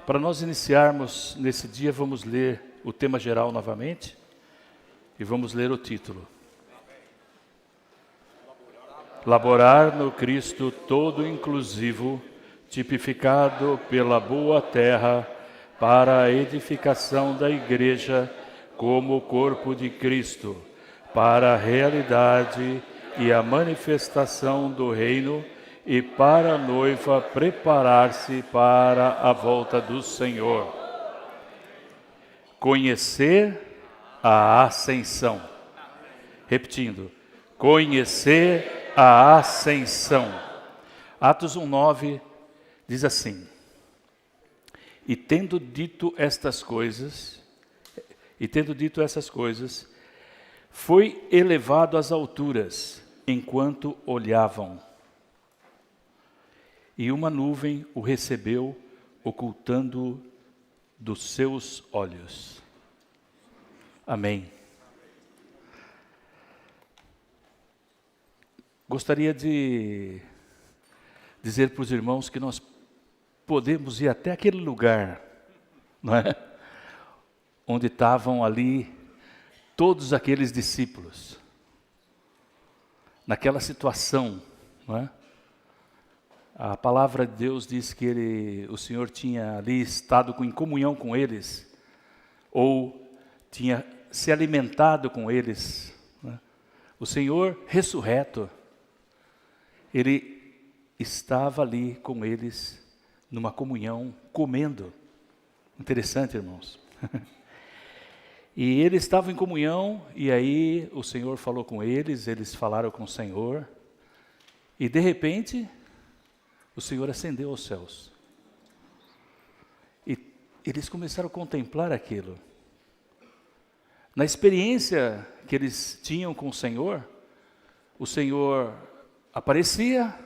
Para nós iniciarmos nesse dia, vamos ler o tema geral novamente e vamos ler o título. Laborar no Cristo todo inclusivo, tipificado pela boa terra, para a edificação da igreja como o corpo de Cristo, para a realidade e a manifestação do reino e para a noiva preparar-se para a volta do Senhor. Conhecer a ascensão. Repetindo, conhecer a ascensão. Atos 1:9 diz assim: E tendo dito essas coisas, foi elevado às alturas, enquanto olhavam. E uma nuvem o recebeu, ocultando-o dos seus olhos. Amém. Gostaria de dizer para os irmãos que nós podemos ir até aquele lugar, não é? Onde estavam ali todos aqueles discípulos, naquela situação, não é? A palavra de Deus diz que o Senhor tinha ali estado em comunhão com eles, ou tinha se alimentado com eles, né? O Senhor ressurreto, Ele estava ali com eles, numa comunhão, comendo. Interessante, irmãos. E eles estavam em comunhão, e aí o Senhor falou com eles, eles falaram com o Senhor, e de repente o Senhor ascendeu aos céus. E eles começaram a contemplar aquilo. Na experiência que eles tinham com o Senhor aparecia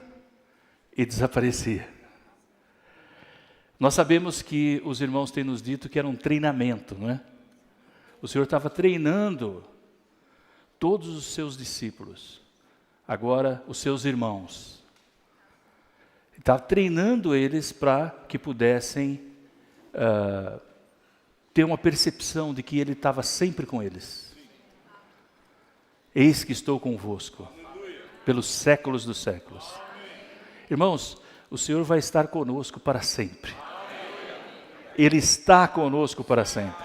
e desaparecia. Nós sabemos que os irmãos têm nos dito que era um treinamento, não é? O Senhor estava treinando todos os seus discípulos, agora os seus irmãos. Estava treinando eles para que pudessem ter uma percepção de que Ele estava sempre com eles. Eis que estou convosco, pelos séculos dos séculos. Irmãos, o Senhor vai estar conosco para sempre. Ele está conosco para sempre.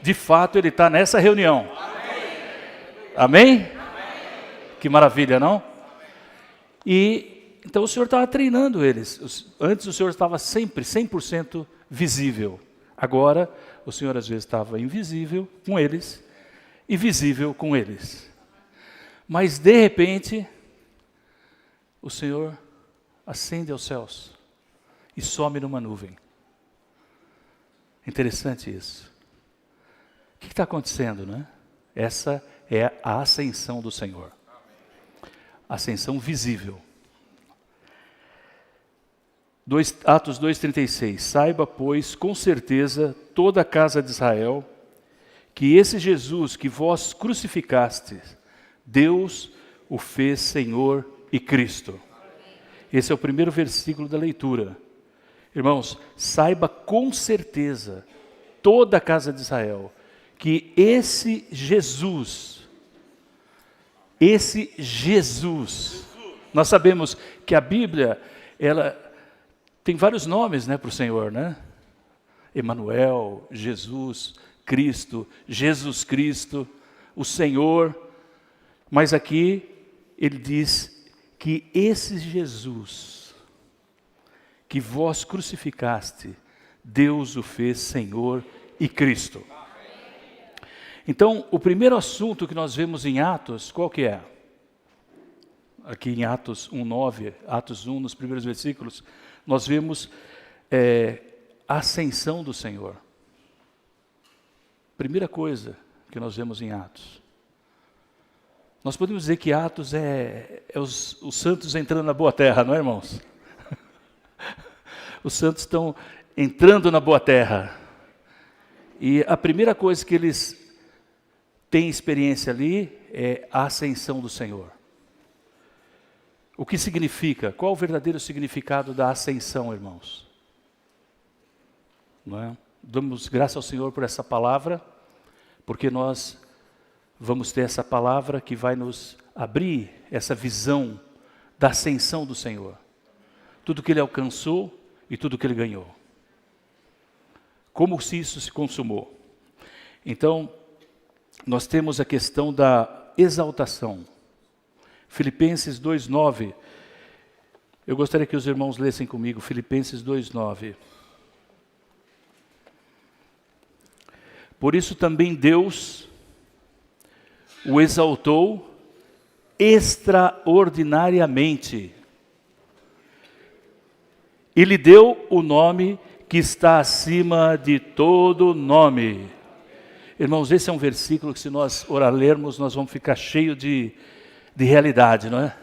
De fato, Ele está nessa reunião. Amém? Que maravilha, não? Então o Senhor estava treinando eles. Antes o Senhor estava sempre 100% visível. Agora o Senhor às vezes estava invisível com eles e visível com eles. Mas de repente o Senhor ascende aos céus e some numa nuvem. Interessante isso. O que está acontecendo, né? Essa é a ascensão do Senhor. Ascensão visível. Atos 2,36. Saiba, pois, com certeza, toda a casa de Israel, que esse Jesus que vós crucificastes, Deus o fez Senhor e Cristo. Esse é o primeiro versículo da leitura. Irmãos, saiba com certeza, toda a casa de Israel, que esse Jesus, nós sabemos que a Bíblia, ela tem vários nomes, né, para o Senhor, né? Emanuel, Jesus, Cristo, Jesus Cristo, o Senhor. Mas aqui ele diz que esse Jesus que vós crucificaste, Deus o fez Senhor e Cristo. Então, o primeiro assunto que nós vemos em Atos, qual que é? Aqui em Atos 1:9, Atos 1, nos primeiros versículos, nós vemos a ascensão do Senhor. Primeira coisa que nós vemos em Atos. Nós podemos dizer que Atos é os santos entrando na boa terra, não é, irmãos? Os santos estão entrando na boa terra. E a primeira coisa que eles têm experiência ali é a ascensão do Senhor. O que significa? Qual o verdadeiro significado da ascensão, irmãos? não é? Damos graças ao Senhor por essa palavra, porque nós vamos ter essa palavra que vai nos abrir essa visão da ascensão do Senhor. Tudo que Ele alcançou e tudo que Ele ganhou. Como se isso se consumou. Então, nós temos a questão da exaltação. Filipenses 2:9. Eu gostaria que os irmãos lessem comigo, Filipenses 2:9. Por isso também Deus o exaltou extraordinariamente. E lhe deu o nome que está acima de todo nome. Irmãos, esse é um versículo que se nós lermos, nós vamos ficar cheios de realidade, não é?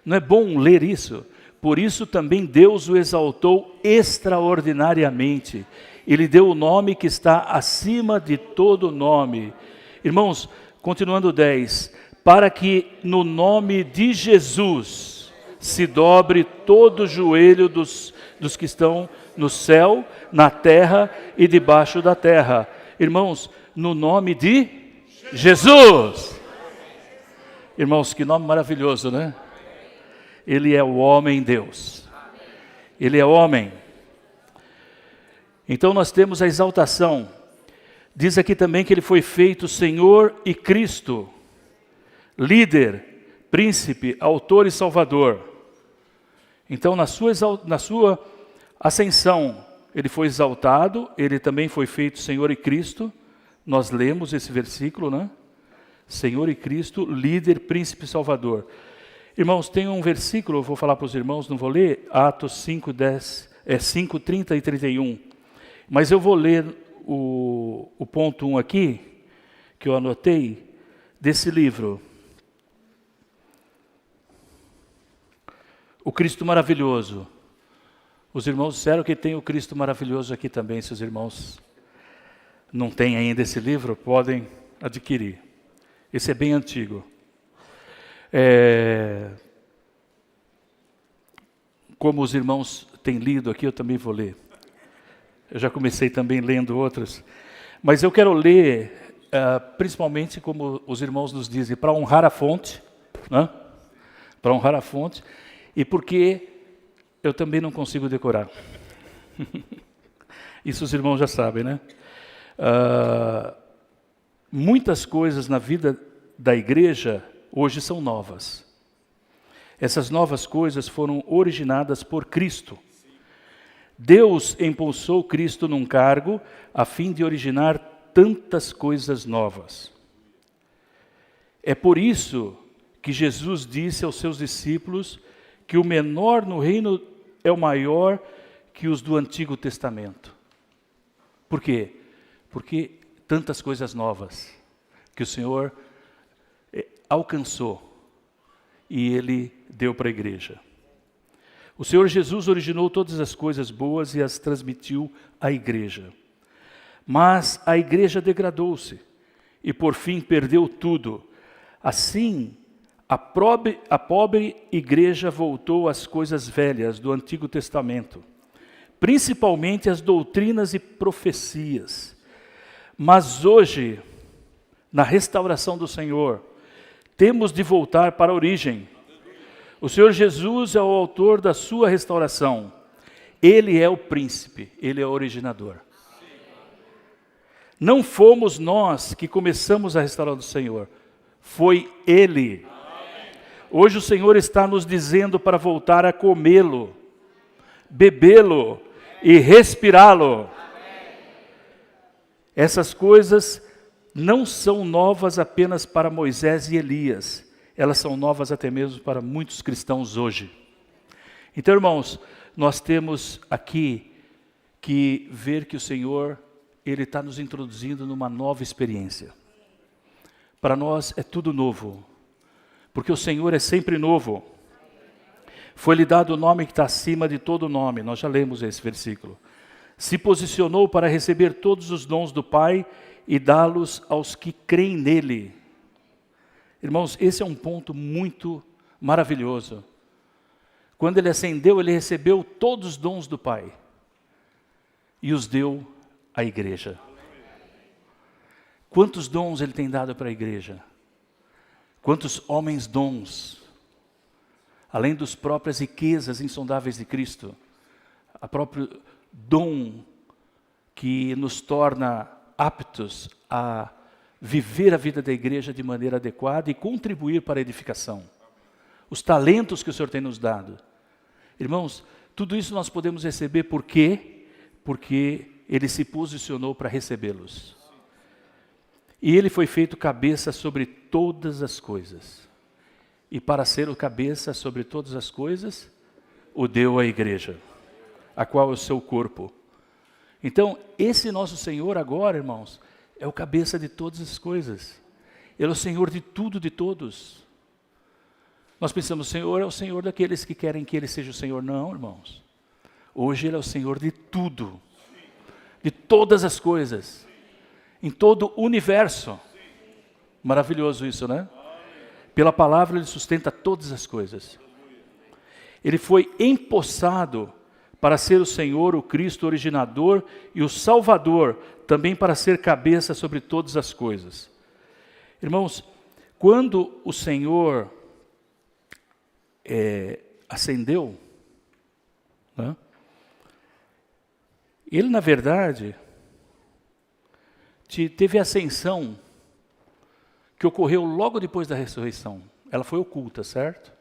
Não é bom ler isso? Por isso também Deus o exaltou extraordinariamente. Ele deu o nome que está acima de todo nome. Irmãos, continuando 10. Para que no nome de Jesus se dobre todo o joelho dos que estão no céu, na terra e debaixo da terra. Irmãos, no nome de Jesus. Irmãos, que nome maravilhoso, né? Ele é o homem Deus. Ele é homem. Então nós temos a exaltação. Diz aqui também que ele foi feito Senhor e Cristo, líder, príncipe, autor e salvador. Então na sua ascensão, ele foi exaltado, ele também foi feito Senhor e Cristo. Nós lemos esse versículo, né? Senhor e Cristo, líder, príncipe e salvador. Irmãos, tem um versículo, eu vou falar para os irmãos, não vou ler, Atos 5, 30 e 31. Mas eu vou ler o ponto 1 aqui, que eu anotei, desse livro. O Cristo Maravilhoso. Os irmãos disseram que tem o Cristo Maravilhoso aqui também. Se os irmãos não têm ainda esse livro, podem adquirir. Esse é bem antigo. Como os irmãos têm lido aqui, eu também vou ler. Eu já comecei também lendo outros. Mas eu quero ler, principalmente como os irmãos nos dizem, para honrar a fonte, né? Para honrar a fonte, e porque eu também não consigo decorar. Isso os irmãos já sabem, né? Muitas coisas na vida da igreja hoje são novas. Essas novas coisas foram originadas por Cristo. Deus impulsou Cristo num cargo a fim de originar tantas coisas novas. É por isso que Jesus disse aos seus discípulos que o menor no reino é o maior que os do Antigo Testamento. Por quê? Porque tantas coisas novas que o Senhor alcançou e Ele deu para a igreja. O Senhor Jesus originou todas as coisas boas e as transmitiu à igreja. Mas a igreja degradou-se e por fim perdeu tudo. Assim, a pobre igreja voltou às coisas velhas do Antigo Testamento, principalmente as doutrinas e profecias. Mas hoje, na restauração do Senhor, temos de voltar para a origem. O Senhor Jesus é o autor da sua restauração. Ele é o príncipe, Ele é o originador. Não fomos nós que começamos a restaurar do Senhor, foi Ele. Hoje o Senhor está nos dizendo para voltar a comê-lo, bebê-lo e respirá-lo. Essas coisas não são novas apenas para Moisés e Elias. Elas são novas até mesmo para muitos cristãos hoje. Então, irmãos, nós temos aqui que ver que o Senhor, Ele está nos introduzindo numa nova experiência. Para nós é tudo novo, porque o Senhor é sempre novo. Foi-lhe dado o nome que está acima de todo nome, nós já lemos esse versículo. Se posicionou para receber todos os dons do Pai e dá-los aos que creem nele. Irmãos, esse é um ponto muito maravilhoso. Quando ele ascendeu, ele recebeu todos os dons do Pai. e os deu à igreja. Quantos dons Ele tem dado para a igreja? Quantos homens dons, além das próprias riquezas insondáveis de Cristo, a próprio dom que nos torna aptos a viver a vida da igreja de maneira adequada e contribuir para a edificação. Os talentos que o Senhor tem nos dado. Irmãos, tudo isso nós podemos receber por quê? Porque Ele se posicionou para recebê-los. E Ele foi feito cabeça sobre todas as coisas. E para ser o cabeça sobre todas as coisas, o deu à igreja, a qual é o seu corpo. Então, esse nosso Senhor agora, irmãos, é o cabeça de todas as coisas. Ele é o Senhor de tudo, de todos. Nós pensamos, o Senhor é o Senhor daqueles que querem que Ele seja o Senhor. Não, irmãos. Hoje Ele é o Senhor de tudo. De todas as coisas. Em todo o universo. Maravilhoso isso, né? Pela palavra Ele sustenta todas as coisas. Ele foi empossado para ser o Senhor, o Cristo originador e o Salvador, também para ser cabeça sobre todas as coisas. Irmãos, quando o Senhor ascendeu, né, Ele na verdade teve a ascensão que ocorreu logo depois da ressurreição. Ela foi oculta, certo?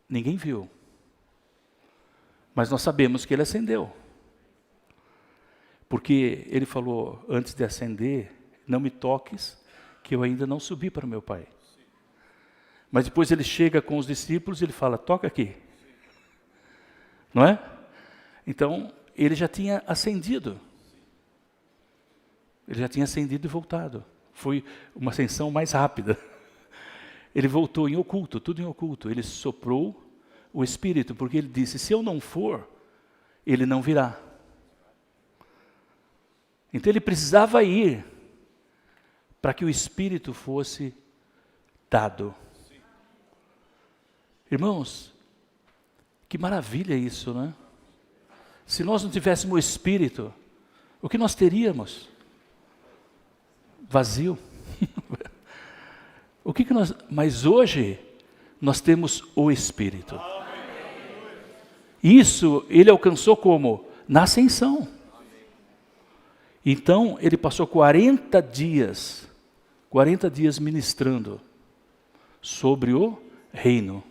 Ninguém viu. Mas nós sabemos que Ele ascendeu. Porque Ele falou, antes de ascender, não me toques, que eu ainda não subi para o meu Pai. Mas depois Ele chega com os discípulos e Ele fala, toca aqui. Não é? Então, Ele já tinha ascendido. Ele já tinha ascendido e voltado. Foi uma ascensão mais rápida. Ele voltou em oculto, tudo em oculto. Ele soprou o Espírito, porque Ele disse, se eu não for, Ele não virá. Então Ele precisava ir, para que o Espírito fosse dado. Irmãos, que maravilha isso, né? Se nós não tivéssemos o Espírito, o que nós teríamos? Vazio. Mas hoje, nós temos o Espírito. Isso Ele alcançou como? Na ascensão. Então, Ele passou 40 dias ministrando sobre o reino.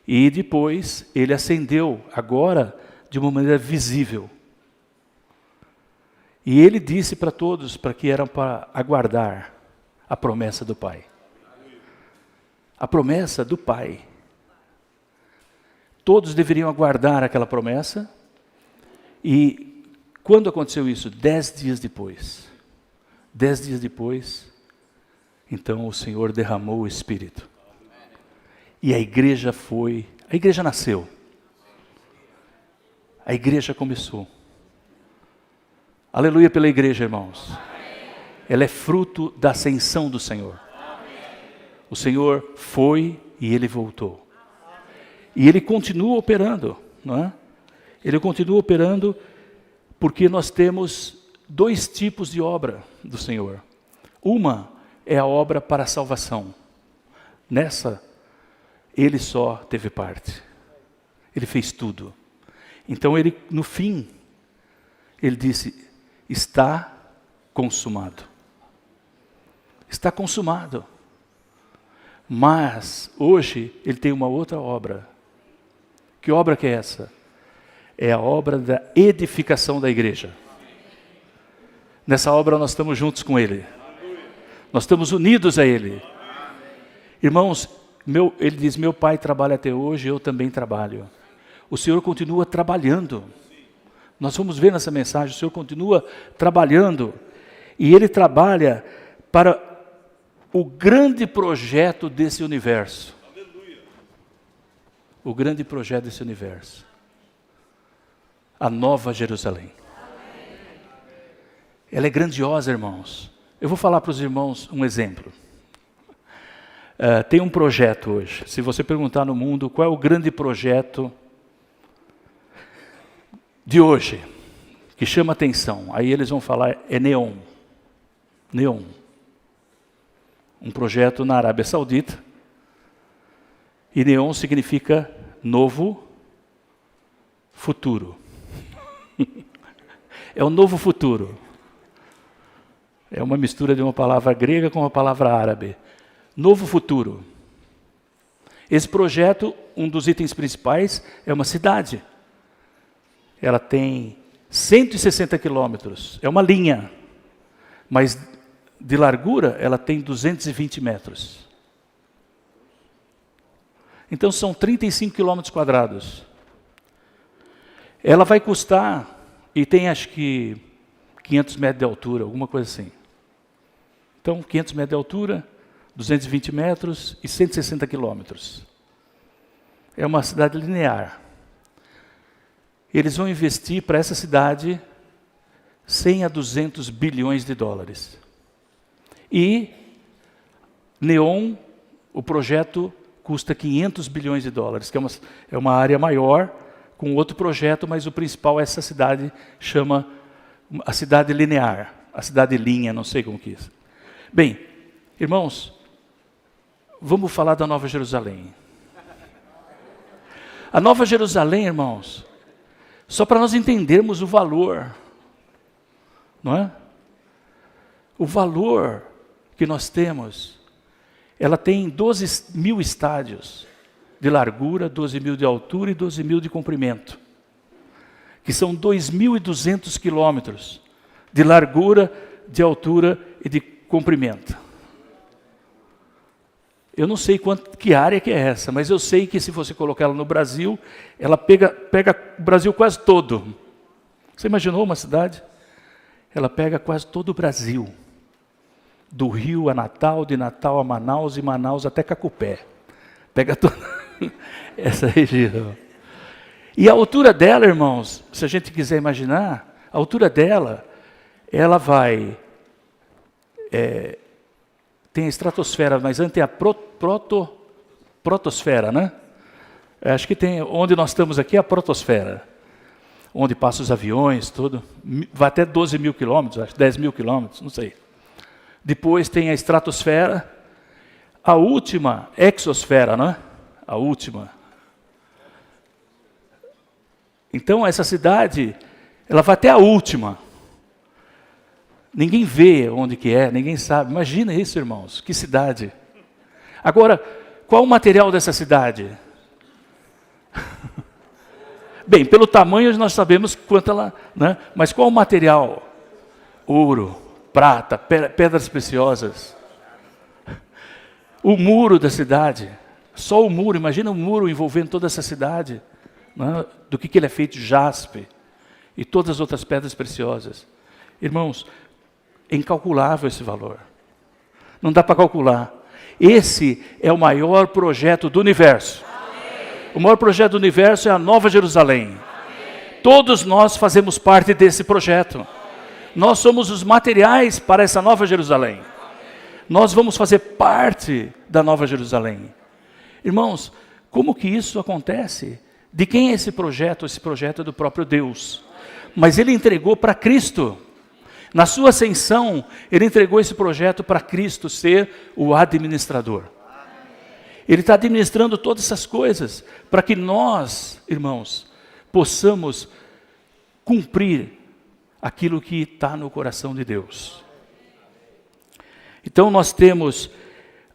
E depois, Ele ascendeu, agora, de uma maneira visível. E Ele disse para todos, para que eram para aguardar a promessa do Pai. A promessa do Pai. Todos deveriam aguardar aquela promessa. E quando aconteceu isso? 10 dias depois. 10 dias depois, então o Senhor derramou o Espírito. E a igreja nasceu. A igreja começou. Aleluia pela igreja, irmãos. Ela é fruto da ascensão do Senhor. O Senhor foi e Ele voltou. E Ele continua operando, não é? Ele continua operando porque nós temos 2 tipos de obra do Senhor. Uma é a obra para a salvação. Nessa, Ele só teve parte. Ele fez tudo. Então Ele, no fim, Ele disse, está consumado. Está consumado. Mas, hoje, Ele tem uma outra obra. Que obra que é essa? É a obra da edificação da igreja. Nessa obra nós estamos juntos com Ele. Nós estamos unidos a Ele. Irmãos, Ele diz, meu Pai trabalha até hoje, eu também trabalho. O Senhor continua trabalhando. Nós vamos ver nessa mensagem, o Senhor continua trabalhando. E Ele trabalha para o grande projeto desse universo. O grande projeto desse universo. A Nova Jerusalém. Ela é grandiosa, irmãos. Eu vou falar para os irmãos um exemplo. Tem um projeto hoje. Se você perguntar no mundo qual é o grande projeto de hoje, que chama atenção, aí eles vão falar, é NEOM. NEOM. Um projeto na Arábia Saudita. E NEOM significa novo futuro. É o novo futuro. É uma mistura de uma palavra grega com uma palavra árabe. Novo futuro. Esse projeto, um dos itens principais, é uma cidade. Ela tem 160 quilômetros. É uma linha. Mas de largura, ela tem 220 metros. Então são 35 quilômetros quadrados. Ela vai custar, e tem acho que 500 metros de altura, alguma coisa assim. Então 500 metros de altura, 220 metros e 160 quilômetros. É uma cidade linear. Eles vão investir para essa cidade 100 a 200 bilhões de dólares. E NEOM, o projeto custa 500 bilhões de dólares, que é uma área maior, com outro projeto, mas o principal é essa cidade, chama a cidade linear, a cidade linha, não sei como que é isso. Bem, irmãos, vamos falar da Nova Jerusalém. A Nova Jerusalém, irmãos, só para nós entendermos o valor, não é? O valor que nós temos, ela tem 12 mil estádios de largura, 12 mil de altura e 12 mil de comprimento, que são 2.200 quilômetros de largura, de altura e de comprimento. Eu não sei que área que é essa, mas eu sei que se você colocar ela no Brasil, ela pega o Brasil quase todo. Você imaginou uma cidade? Ela pega quase todo o Brasil. Do Rio a Natal, de Natal a Manaus e Manaus até Cacupé. Pega toda essa região. E a altura dela, irmãos, se a gente quiser imaginar, a altura dela, ela vai... tem a estratosfera, mas antes é a protosfera, né? Acho que tem, onde nós estamos aqui, é a protosfera. Onde passam os aviões, tudo. Vai até 12 mil quilômetros, acho, 10 mil quilômetros, não sei. Depois tem a estratosfera, a última, exosfera, né? A última. Então, essa cidade, ela vai até a última. Ninguém vê onde que é, ninguém sabe. Imagina isso, irmãos, que cidade. Agora, qual o material dessa cidade? Bem, pelo tamanho nós sabemos quanto ela... Né? Mas qual o material? Ouro, prata, pedras preciosas. O muro da cidade. Só o muro, imagina um muro envolvendo toda essa cidade. Né? Do que ele é feito, jaspe. E todas as outras pedras preciosas. Irmãos, é incalculável esse valor. Não dá para calcular. Esse é o maior projeto do universo. Amém. O maior projeto do universo é a Nova Jerusalém. Amém. Todos nós fazemos parte desse projeto. Amém. Nós somos os materiais para essa Nova Jerusalém. Amém. Nós vamos fazer parte da Nova Jerusalém. Irmãos, como que isso acontece? De quem é esse projeto? Esse projeto é do próprio Deus. Mas Ele entregou para Cristo. Na sua ascensão, Ele entregou esse projeto para Cristo ser o administrador. Ele está administrando todas essas coisas para que nós, irmãos, possamos cumprir aquilo que está no coração de Deus. Então nós temos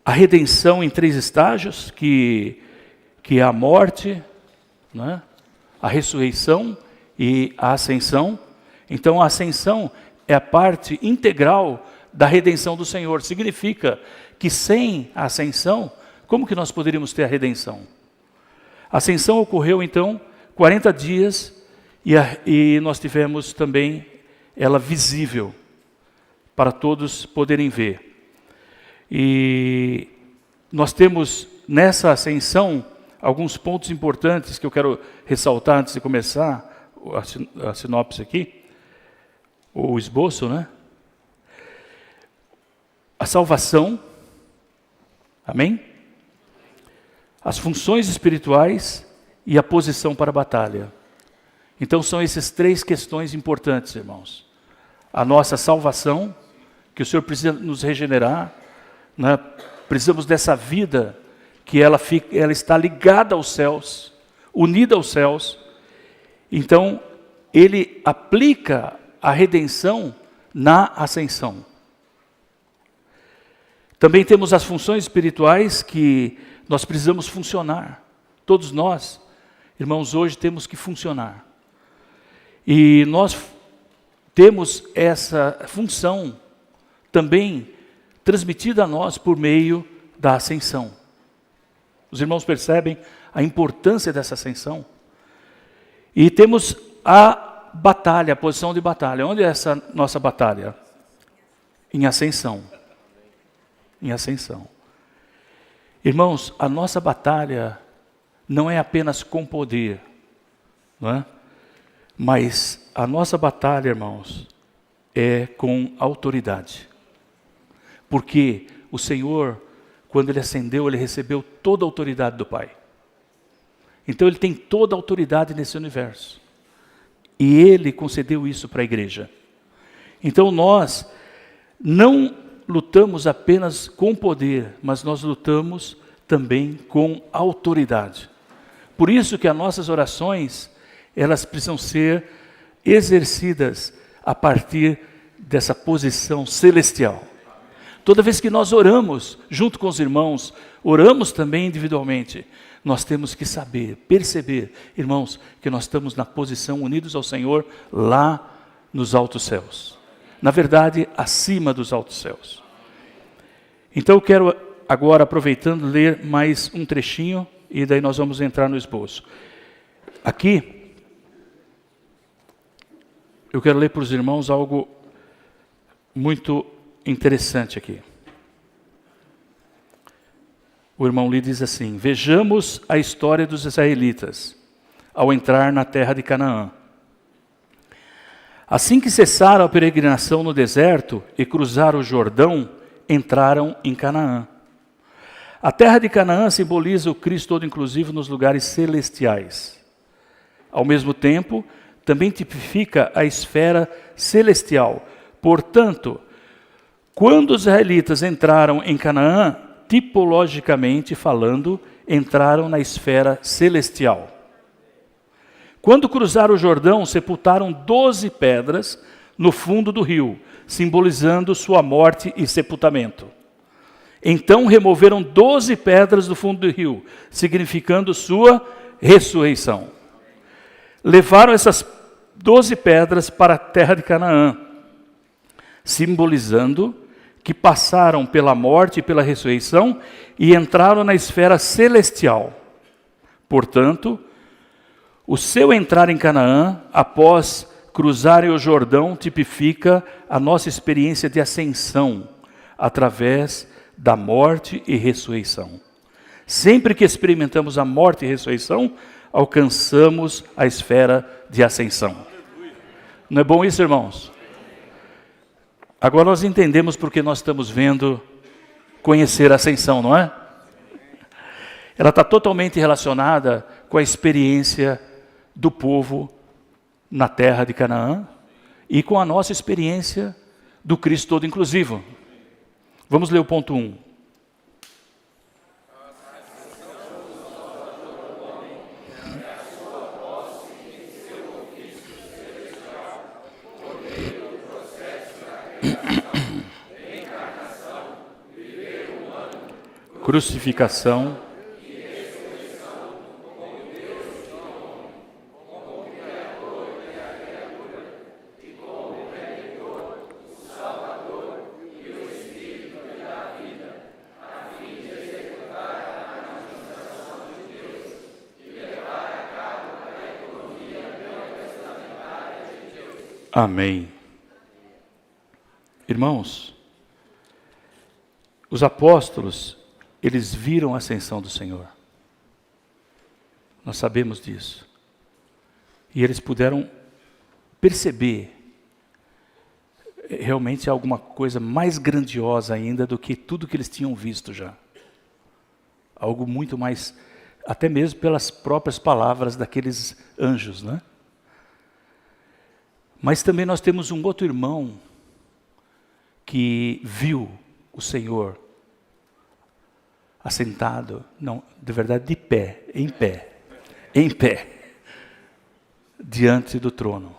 a redenção em 3 estágios, que é a morte, né? A ressurreição e a ascensão. Então a ascensão é a parte integral da redenção do Senhor. Significa que sem a ascensão, como que nós poderíamos ter a redenção? A ascensão ocorreu então 40 dias e nós tivemos também ela visível para todos poderem ver. E nós temos nessa ascensão alguns pontos importantes que eu quero ressaltar antes de começar a sinopse aqui. O esboço, né? A salvação, amém? As funções espirituais e a posição para a batalha. Então são essas três questões importantes, irmãos. A nossa salvação, que o Senhor precisa nos regenerar, né? Precisamos dessa vida que ela está ligada aos céus, unida aos céus. Então, ele aplica a redenção na ascensão. Também temos as funções espirituais que nós precisamos funcionar. Todos nós, irmãos, hoje temos que funcionar. E nós temos essa função também transmitida a nós por meio da ascensão. Os irmãos percebem a importância dessa ascensão? E temos a batalha, a posição de batalha. Onde é essa nossa batalha? Em ascensão. Em ascensão. Irmãos, a nossa batalha não é apenas com poder, não é? Mas a nossa batalha, irmãos, é com autoridade. Porque o Senhor, quando Ele ascendeu, Ele recebeu toda a autoridade do Pai. Então Ele tem toda a autoridade nesse universo. E Ele concedeu isso para a igreja. Então nós não lutamos apenas com poder, mas nós lutamos também com autoridade. Por isso que as nossas orações, elas precisam ser exercidas a partir dessa posição celestial. Toda vez que nós oramos junto com os irmãos, oramos também individualmente, nós temos que saber, perceber, irmãos, que nós estamos na posição unidos ao Senhor lá nos altos céus. Na verdade, acima dos altos céus. Então eu quero agora, aproveitando, ler mais um trechinho e daí nós vamos entrar no esboço. Aqui, eu quero ler para os irmãos algo muito interessante aqui. O irmão Lee diz assim: vejamos a história dos israelitas ao entrar na terra de Canaã. Assim que cessaram a peregrinação no deserto e cruzaram o Jordão, entraram em Canaã. A terra de Canaã simboliza o Cristo todo inclusivo nos lugares celestiais. Ao mesmo tempo, também tipifica a esfera celestial. Portanto, quando os israelitas entraram em Canaã, tipologicamente falando, entraram na esfera celestial. Quando cruzaram o Jordão, sepultaram 12 pedras no fundo do rio, simbolizando sua morte e sepultamento. Então removeram 12 pedras do fundo do rio, significando sua ressurreição. Levaram essas 12 pedras para a terra de Canaã, simbolizando que passaram pela morte e pela ressurreição e entraram na esfera celestial. Portanto, o seu entrar em Canaã, após cruzarem o Jordão, tipifica a nossa experiência de ascensão, através da morte e ressurreição. Sempre que experimentamos a morte e ressurreição, alcançamos a esfera de ascensão. Não é bom isso, irmãos? Agora nós entendemos porque nós estamos vendo conhecer a ascensão, não é? Ela está totalmente relacionada com a experiência do povo na terra de Canaã e com a nossa experiência do Cristo todo inclusivo. Vamos ler o ponto 1. Crucificação, amém. Irmãos, os apóstolos, eles viram a ascensão do Senhor. Nós sabemos disso. E eles puderam perceber realmente alguma coisa mais grandiosa ainda do que tudo que eles tinham visto já. Algo muito mais, até mesmo pelas próprias palavras daqueles anjos, né? Mas também nós temos um outro irmão que viu o Senhor assentado, não, de verdade de pé, em pé, diante do trono.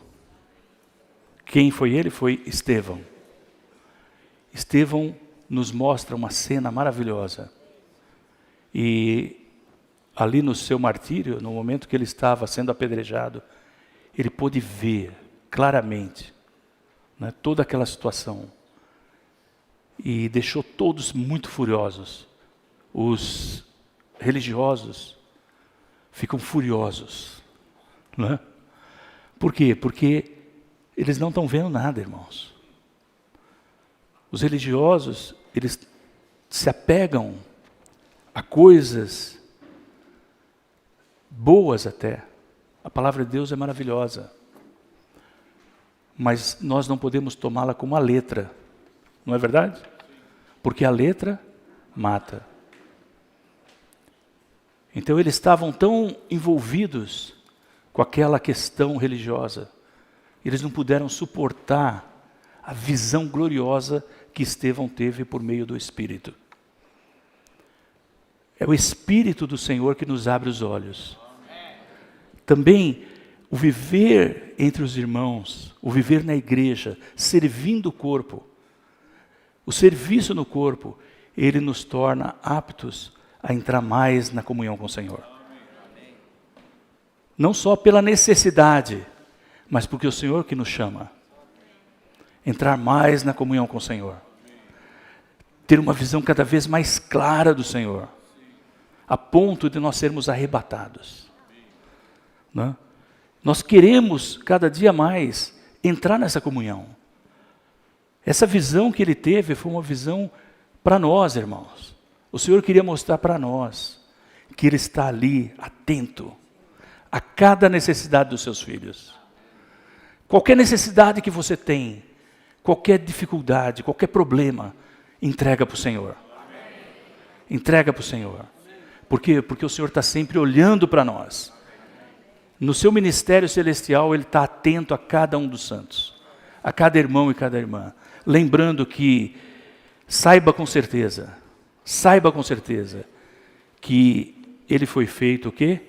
Quem foi ele? Foi Estevão. Estevão nos mostra uma cena maravilhosa. E ali no seu martírio, no momento que ele estava sendo apedrejado, ele pôde ver claramente, né, toda aquela situação. E deixou todos muito furiosos. Os religiosos ficam furiosos. Né? Por quê? Porque eles não estão vendo nada, irmãos. Os religiosos, eles se apegam a coisas boas até. A palavra de Deus é maravilhosa. Mas nós não podemos tomá-la como a letra. Não é verdade? Porque a letra mata. Então eles estavam tão envolvidos com aquela questão religiosa. Eles não puderam suportar a visão gloriosa que Estevão teve por meio do Espírito. É o Espírito do Senhor que nos abre os olhos. Também o viver entre os irmãos, o viver na igreja, servindo o corpo, o serviço no corpo, ele nos torna aptos a entrar mais na comunhão com o Senhor. Não só pela necessidade, mas porque é o Senhor que nos chama. Entrar mais na comunhão com o Senhor. Ter uma visão cada vez mais clara do Senhor. A ponto de nós sermos arrebatados. Né? Nós queremos cada dia mais entrar nessa comunhão. Essa visão que ele teve foi uma visão para nós, irmãos. O Senhor queria mostrar para nós que Ele está ali, atento a cada necessidade dos seus filhos. Qualquer necessidade que você tem, qualquer dificuldade, qualquer problema, entrega para o Senhor. Entrega para o Senhor. Por quê? Porque o Senhor está sempre olhando para nós. No seu ministério celestial, Ele está atento a cada um dos santos, a cada irmão e cada irmã. Lembrando que, saiba com certeza, que Ele foi feito o quê?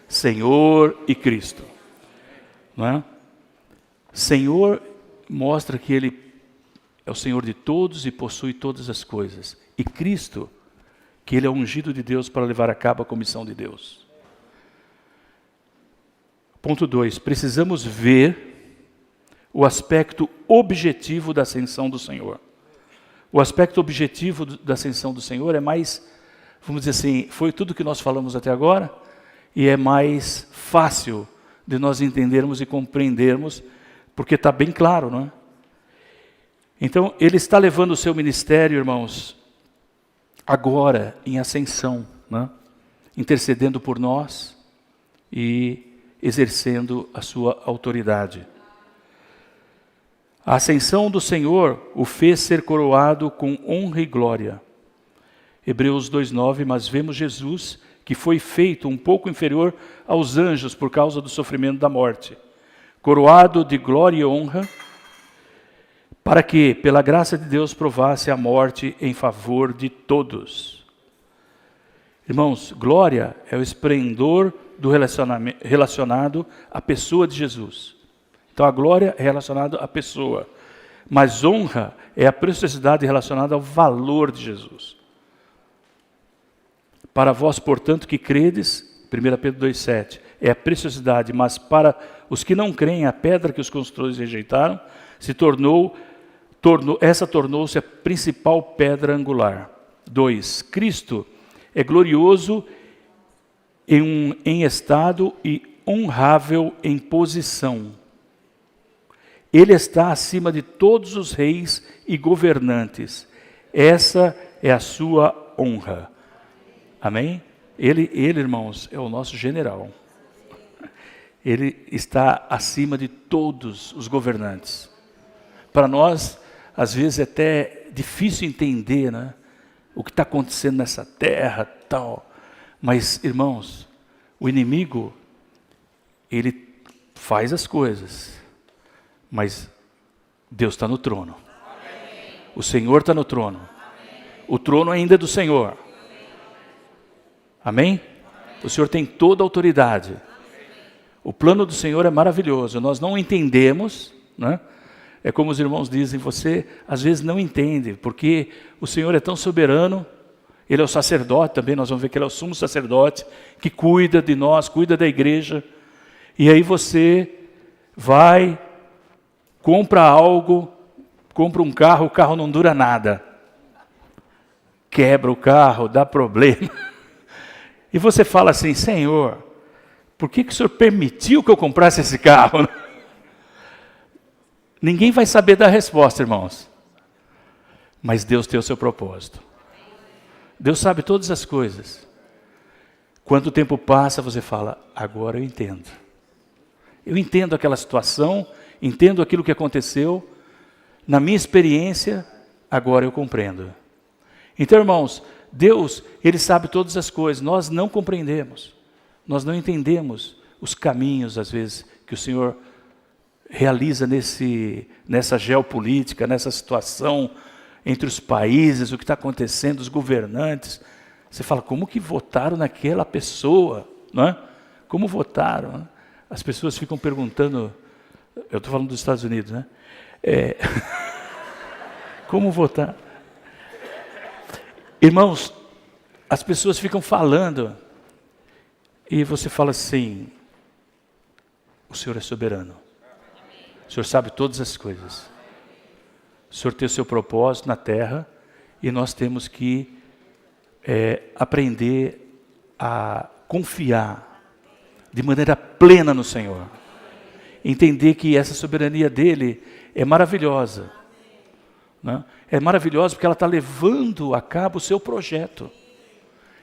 Senhor e Cristo. Não é? Senhor mostra que Ele é o Senhor de todos e possui todas as coisas. E Cristo, que Ele é o ungido de Deus para levar a cabo a comissão de Deus. Ponto 2. Precisamos ver o aspecto objetivo da ascensão do Senhor. O aspecto objetivo da ascensão do Senhor é mais, vamos dizer assim, foi tudo que nós falamos até agora, e é mais fácil de nós entendermos e compreendermos, porque está bem claro, não é? Então, Ele está levando o seu ministério, irmãos, agora em ascensão, né? Intercedendo por nós e exercendo a sua autoridade. A ascensão do Senhor o fez ser coroado com honra e glória. Hebreus 2:9, mas vemos Jesus, que foi feito um pouco inferior aos anjos por causa do sofrimento da morte, coroado de glória e honra, para que, pela graça de Deus, provasse a morte em favor de todos. Irmãos, glória é o esplendor do relacionado à pessoa de Jesus. Então a glória é relacionada à pessoa, mas honra é a preciosidade relacionada ao valor de Jesus. Para vós, portanto, que credes, 1 Pedro 2,7, é a preciosidade, mas para os que não creem, a pedra que os construtores rejeitaram, tornou-se a principal pedra angular. 2. Cristo é glorioso em estado e honrável em posição. Ele está acima de todos os reis e governantes. Essa é a sua honra. Amém? Ele, irmãos, é o nosso general. Ele está acima de todos os governantes. Para nós, às vezes é até difícil entender, né, o que está acontecendo nessa terra, tal. Mas, irmãos, o inimigo, ele faz as coisas. Mas Deus está no trono. O Senhor está no trono. O trono ainda é do Senhor. Amém? O Senhor tem toda a autoridade. O plano do Senhor é maravilhoso. Nós não entendemos, né? É como os irmãos dizem, você às vezes não entende, porque o Senhor é tão soberano. Ele é o sacerdote também, nós vamos ver que Ele é o sumo sacerdote, que cuida de nós, cuida da igreja. E aí você vai, compra algo, compra um carro, o carro não dura nada. Quebra o carro, dá problema. E você fala assim, Senhor, por que o Senhor permitiu que eu comprasse esse carro? Ninguém vai saber dar a resposta, irmãos. Mas Deus tem o seu propósito. Deus sabe todas as coisas. Quando o tempo passa, você fala, agora eu entendo. Eu entendo aquela situação, entendo aquilo que aconteceu. Na minha experiência, agora eu compreendo. Então, irmãos, Deus, Ele sabe todas as coisas. Nós não compreendemos. Nós não entendemos os caminhos, às vezes, que o Senhor realiza nessa geopolítica, nessa situação entre os países, o que está acontecendo, os governantes. Você fala, como que votaram naquela pessoa? Não é? Como votaram? Não é? As pessoas ficam perguntando, eu estou falando dos Estados Unidos, né? Como votar? Irmãos, as pessoas ficam falando, e você fala assim, o Senhor é soberano. O Senhor sabe todas as coisas. O Senhor tem o seu propósito na terra e nós temos que aprender a confiar de maneira plena no Senhor. Entender que essa soberania dEle é maravilhosa. Né? É maravilhosa porque ela está levando a cabo o seu projeto.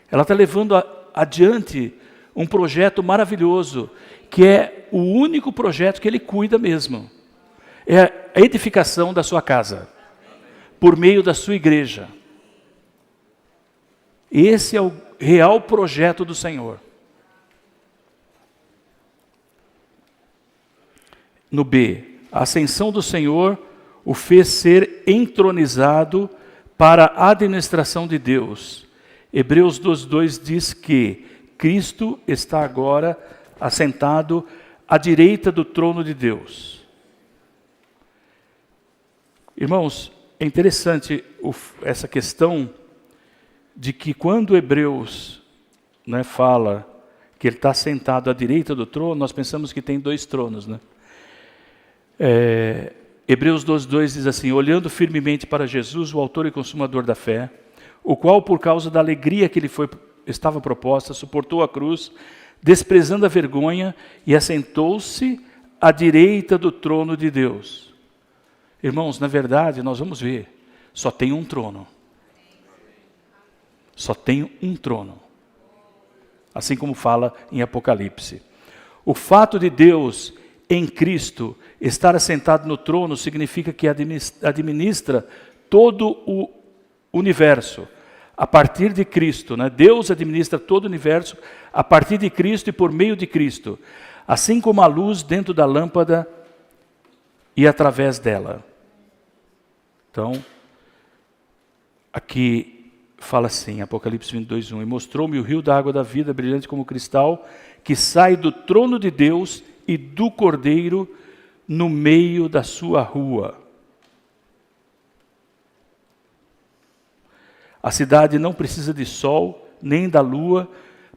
Ela está levando adiante um projeto maravilhoso, que é o único projeto que Ele cuida mesmo. É a edificação da sua casa, por meio da sua igreja. Esse é o real projeto do Senhor. No B, a ascensão do Senhor o fez ser entronizado para a administração de Deus. Hebreus 2:2 diz que Cristo está agora assentado à direita do trono de Deus. Irmãos, é interessante essa questão de que quando Hebreus fala que ele está sentado à direita do trono, nós pensamos que tem dois tronos. Né? Hebreus 2:2 diz assim, olhando firmemente para Jesus, o autor e consumador da fé, o qual por causa da alegria que lhe estava proposta, suportou a cruz, desprezando a vergonha e assentou-se à direita do trono de Deus. Irmãos, na verdade, nós vamos ver, só tem um trono. Só tem um trono. Assim como fala em Apocalipse. O fato de Deus, em Cristo, estar assentado no trono, significa que administra todo o universo. A partir de Cristo, né? Deus administra todo o universo a partir de Cristo e por meio de Cristo. Assim como a luz dentro da lâmpada e através dela. Então, aqui fala assim, Apocalipse 22:1, e mostrou-me o rio da água da vida, brilhante como cristal, que sai do trono de Deus e do Cordeiro no meio da sua rua. A cidade não precisa de sol, nem da lua,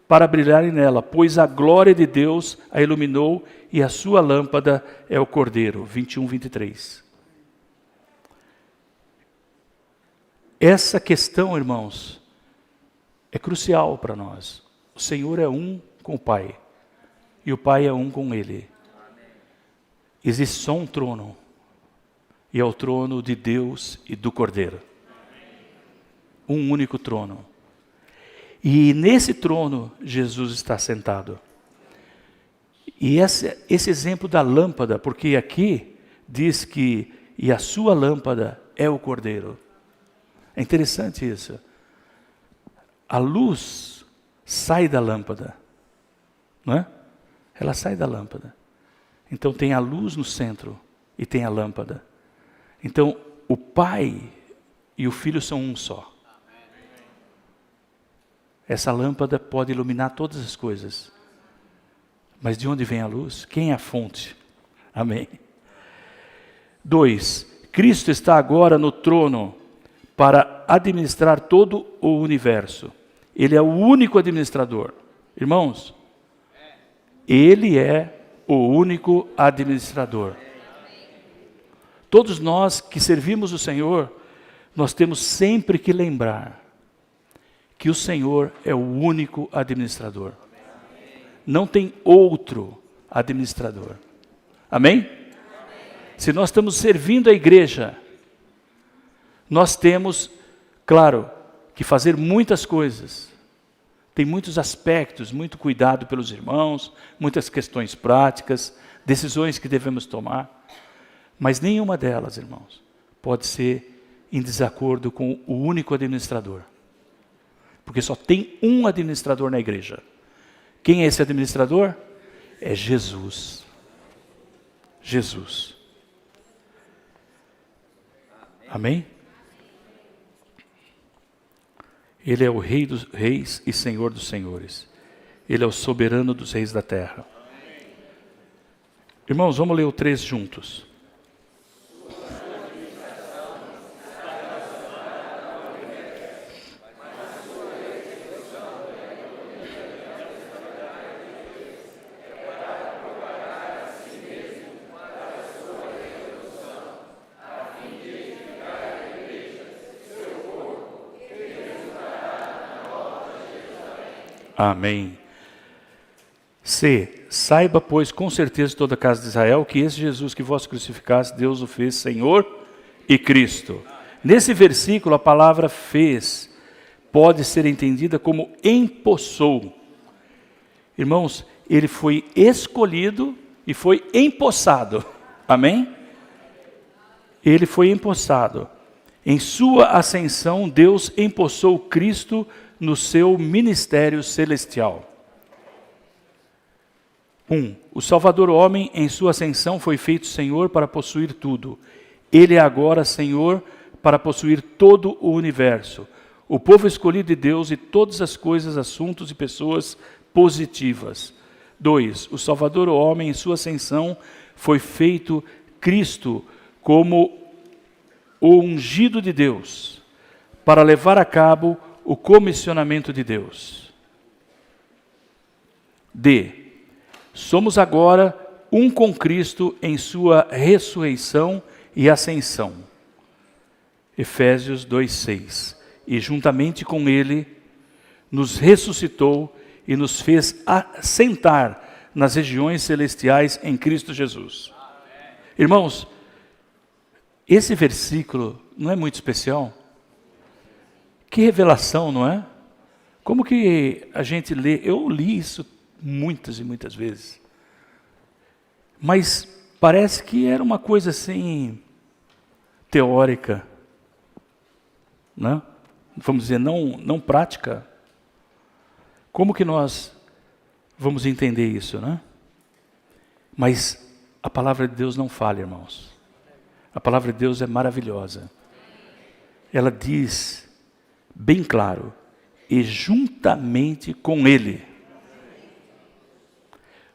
para brilharem nela, pois a glória de Deus a iluminou e a sua lâmpada é o Cordeiro. 21:23. Essa questão, irmãos, é crucial para nós. O Senhor é um com o Pai, e o Pai é um com Ele. Existe só um trono, e é o trono de Deus e do Cordeiro. Um único trono. E nesse trono, Jesus está sentado. E esse exemplo da lâmpada, porque aqui diz que, e a sua lâmpada é o Cordeiro. É interessante isso. A luz sai da lâmpada, não é? Ela sai da lâmpada. Então tem a luz no centro e tem a lâmpada. Então, o Pai e o Filho são um só. Essa lâmpada pode iluminar todas as coisas. Mas de onde vem a luz? Quem é a fonte? Amém. 2. Cristo está agora no trono para administrar todo o universo. Ele é o único administrador. Irmãos, Ele é o único administrador. Todos nós que servimos o Senhor, nós temos sempre que lembrar que o Senhor é o único administrador. Não tem outro administrador. Amém? Se nós estamos servindo a igreja, nós temos, claro, que fazer muitas coisas. Tem muitos aspectos, muito cuidado pelos irmãos, muitas questões práticas, decisões que devemos tomar. Mas nenhuma delas, irmãos, pode ser em desacordo com o único administrador. Porque só tem um administrador na igreja. Quem é esse administrador? É Jesus. Jesus. Amém? Ele é o Rei dos reis e Senhor dos senhores. Ele é o soberano dos reis da terra. Irmãos, vamos ler o 3 juntos. Amém. C. Saiba, pois, com certeza toda a casa de Israel, que esse Jesus que vós crucificaste, Deus o fez Senhor e Cristo. Nesse versículo, a palavra fez pode ser entendida como empossou. Irmãos, ele foi escolhido e foi empossado. Amém? Ele foi empossado. Em sua ascensão, Deus empossou Cristo no seu ministério celestial. 1. O Salvador homem, em sua ascensão, foi feito Senhor para possuir tudo. Ele é agora Senhor para possuir todo o universo. O povo escolhido de Deus e todas as coisas, assuntos e pessoas positivas. 2. O Salvador homem, em sua ascensão, foi feito Cristo como o ungido de Deus, para levar a cabo o comissionamento de Deus. D. Somos agora um com Cristo em sua ressurreição e ascensão. Efésios 2:6. E juntamente com ele nos ressuscitou e nos fez assentar nas regiões celestiais em Cristo Jesus. Irmãos, esse versículo não é muito especial? Que revelação, não é? Como que a gente lê? Eu li isso muitas e muitas vezes. Mas parece que era uma coisa assim, teórica. Né? Vamos dizer, não prática. Como que nós vamos entender isso, né? Mas a palavra de Deus não falha, irmãos. A palavra de Deus é maravilhosa. Ela diz bem claro, e juntamente com ele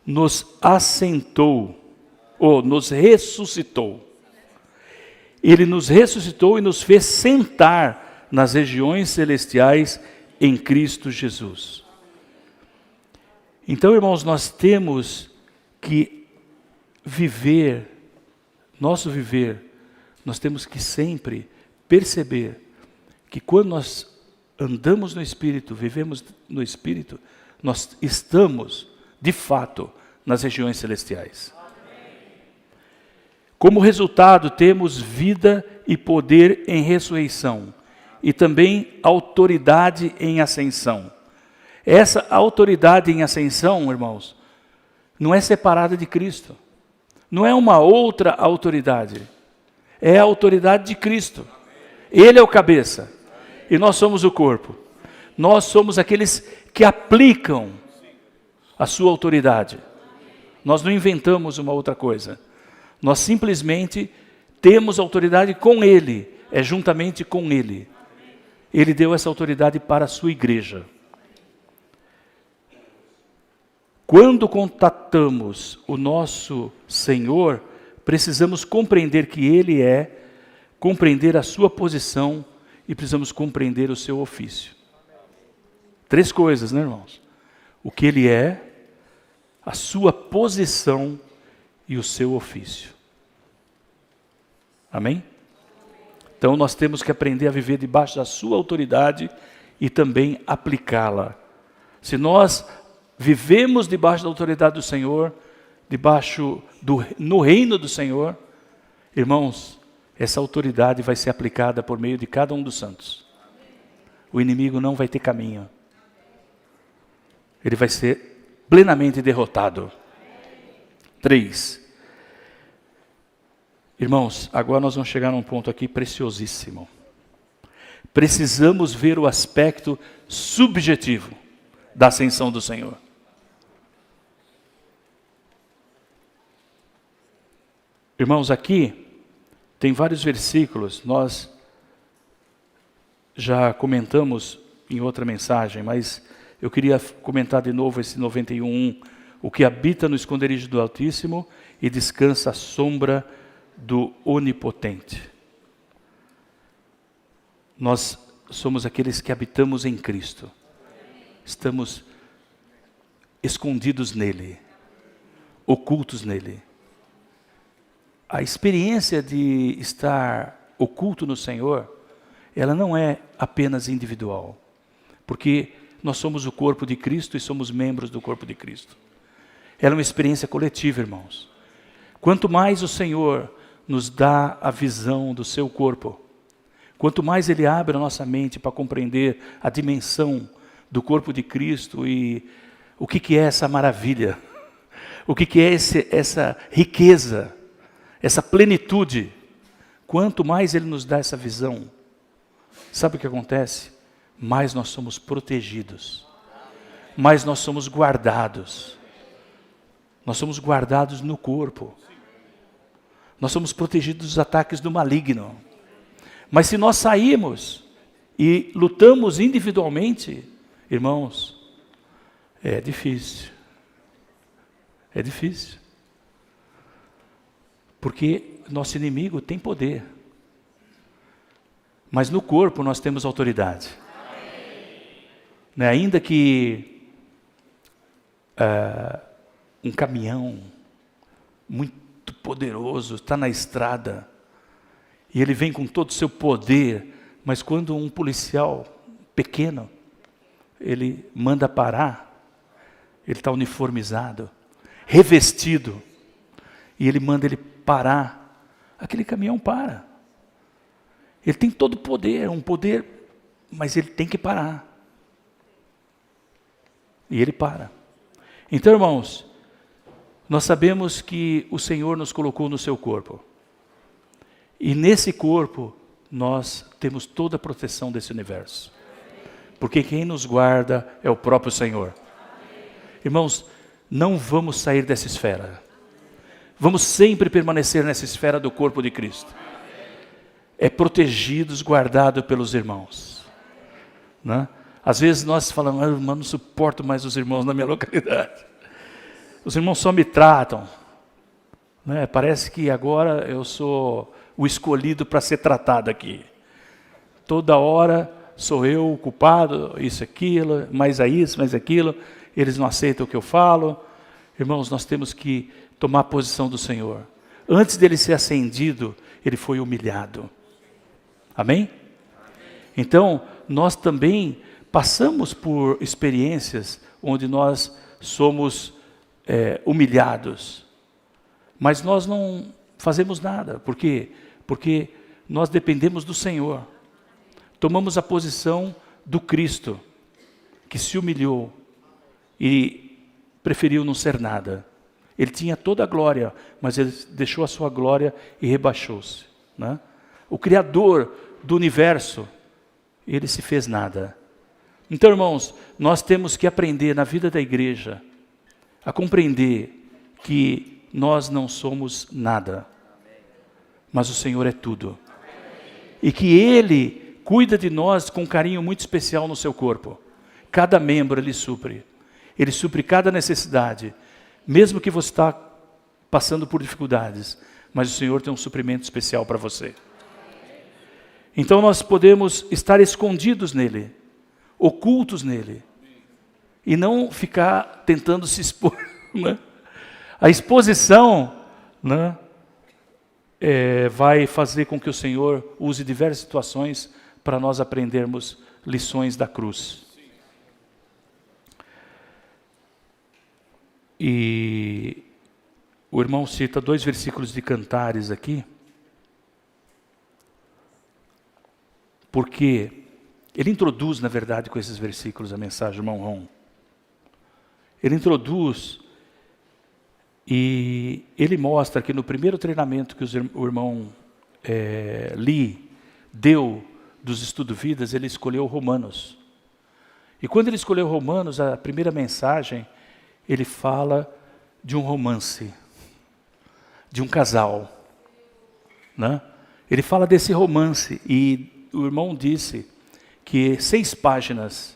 nos assentou, ou nos ressuscitou. Ele nos ressuscitou e nos fez sentar nas regiões celestiais em Cristo Jesus. Então, irmãos, nós temos que viver, nosso viver, nós temos que sempre perceber que quando nós andamos no Espírito, vivemos no Espírito, nós estamos, de fato, nas regiões celestiais. Como resultado, temos vida e poder em ressurreição e também autoridade em ascensão. Essa autoridade em ascensão, irmãos, não é separada de Cristo. Não é uma outra autoridade. É a autoridade de Cristo. Ele é o cabeça. E nós somos o corpo. Nós somos aqueles que aplicam a sua autoridade. Nós não inventamos uma outra coisa. Nós simplesmente temos autoridade com Ele, é juntamente com Ele. Ele deu essa autoridade para a sua igreja. Quando contatamos o nosso Senhor, precisamos compreender que Ele é, compreender a sua posição e precisamos compreender o seu ofício. 3 coisas, né, irmãos? O que Ele é, a sua posição e o seu ofício. Amém? Então nós temos que aprender a viver debaixo da sua autoridade e também aplicá-la. Se nós vivemos debaixo da autoridade do Senhor, no reino do Senhor, irmãos, essa autoridade vai ser aplicada por meio de cada um dos santos. O inimigo não vai ter caminho. Ele vai ser plenamente derrotado. 3. Irmãos, agora nós vamos chegar num ponto aqui preciosíssimo. Precisamos ver o aspecto subjetivo da ascensão do Senhor. Irmãos, aqui tem vários versículos, nós já comentamos em outra mensagem, mas eu queria comentar de novo esse 91:1. O que habita no esconderijo do Altíssimo e descansa à sombra do Onipotente. Nós somos aqueles que habitamos em Cristo. Estamos escondidos nele, ocultos nele. A experiência de estar oculto no Senhor, ela não é apenas individual, porque nós somos o corpo de Cristo e somos membros do corpo de Cristo. Ela é uma experiência coletiva, irmãos. Quanto mais o Senhor nos dá a visão do seu corpo, quanto mais Ele abre a nossa mente para compreender a dimensão do corpo de Cristo e o que é essa maravilha, o que é essa riqueza, essa plenitude, quanto mais Ele nos dá essa visão, sabe o que acontece? Mais nós somos protegidos, mais nós somos guardados. Nós somos guardados no corpo. Nós somos protegidos dos ataques do maligno. Mas se nós sairmos e lutamos individualmente, irmãos, é difícil. É difícil. Porque nosso inimigo tem poder. Mas no corpo nós temos autoridade. Né? Ainda que um caminhão muito poderoso está na estrada e ele vem com todo o seu poder, mas quando um policial pequeno, ele manda parar, ele está uniformizado, revestido, e ele manda ele parar, aquele caminhão para. Ele tem todo o poder, um poder, mas ele tem que parar. E ele para. Então, irmãos, nós sabemos que o Senhor nos colocou no seu corpo. E nesse corpo, nós temos toda a proteção desse universo. Porque quem nos guarda é o próprio Senhor. Irmãos, não vamos sair dessa esfera. Vamos sempre permanecer nessa esfera do corpo de Cristo. É protegidos, guardado pelos irmãos. Né? Às vezes nós falamos, mas não suporto mais os irmãos na minha localidade. Os irmãos só me tratam. Né? Parece que agora eu sou o escolhido para ser tratado aqui. Toda hora sou eu o culpado, isso, aquilo, mais isso, mais aquilo. Eles não aceitam o que eu falo. Irmãos, nós temos que tomar a posição do Senhor. Antes dele ser ascendido, ele foi humilhado. Amém? Então, nós também passamos por experiências onde nós somos humilhados. Mas nós não fazemos nada. Por quê? Porque nós dependemos do Senhor. Tomamos a posição do Cristo, que se humilhou e preferiu não ser nada. Ele tinha toda a glória, mas ele deixou a sua glória e rebaixou-se. Né? O Criador do universo, ele se fez nada. Então, irmãos, nós temos que aprender na vida da igreja a compreender que nós não somos nada, mas o Senhor é tudo. E que Ele cuida de nós com um carinho muito especial no seu corpo. Cada membro Ele supre. Ele supre cada necessidade, mesmo que você está passando por dificuldades, mas o Senhor tem um suprimento especial para você. Então nós podemos estar escondidos nele, ocultos nele, e não ficar tentando se expor, né? A exposição, né, vai fazer com que o Senhor use diversas situações para nós aprendermos lições da cruz. E o irmão cita 2 versículos de Cantares aqui, porque ele introduz, na verdade, com esses versículos a mensagem do irmão Ron. Ele introduz e ele mostra que no primeiro treinamento que o irmão Lee deu dos Estudo Vidas, ele escolheu Romanos. E quando ele escolheu Romanos, a primeira mensagem, ele fala de um romance, de um casal, né? Ele fala desse romance e o irmão disse que 6 páginas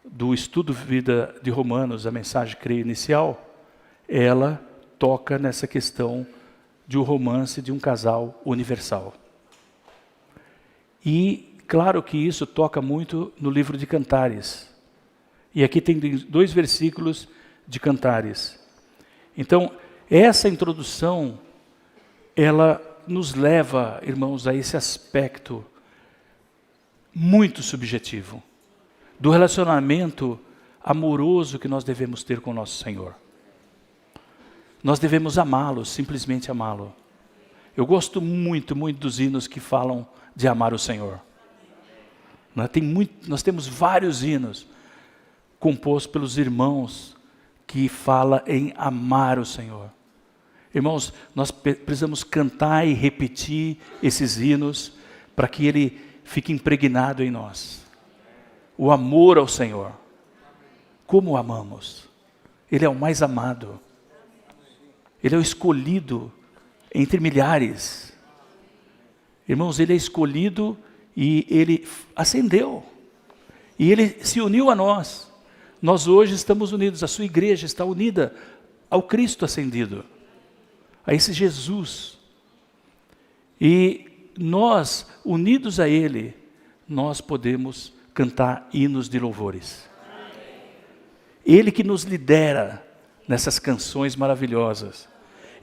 do Estudo Vida de Romanos, a mensagem, creio, inicial, ela toca nessa questão de um romance de um casal universal. E claro que isso toca muito no livro de Cantares. E aqui tem 2 versículos de Cantares. Então, essa introdução, ela nos leva, irmãos, a esse aspecto muito subjetivo do relacionamento amoroso que nós devemos ter com o nosso Senhor. Nós devemos amá-lo, simplesmente amá-lo. Eu gosto muito, muito dos hinos que falam de amar o Senhor. Nós temos vários hinos compostos pelos irmãos que fala em amar o Senhor. Irmãos, nós precisamos cantar e repetir esses hinos para que ele fique impregnado em nós. O amor ao Senhor. Como o amamos? Ele é o mais amado. Ele é o escolhido entre milhares. Irmãos, ele é escolhido e ele ascendeu. E ele se uniu a nós. Nós hoje estamos unidos, a sua igreja está unida ao Cristo ascendido, a esse Jesus. E nós, unidos a Ele, nós podemos cantar hinos de louvores. Ele que nos lidera nessas canções maravilhosas.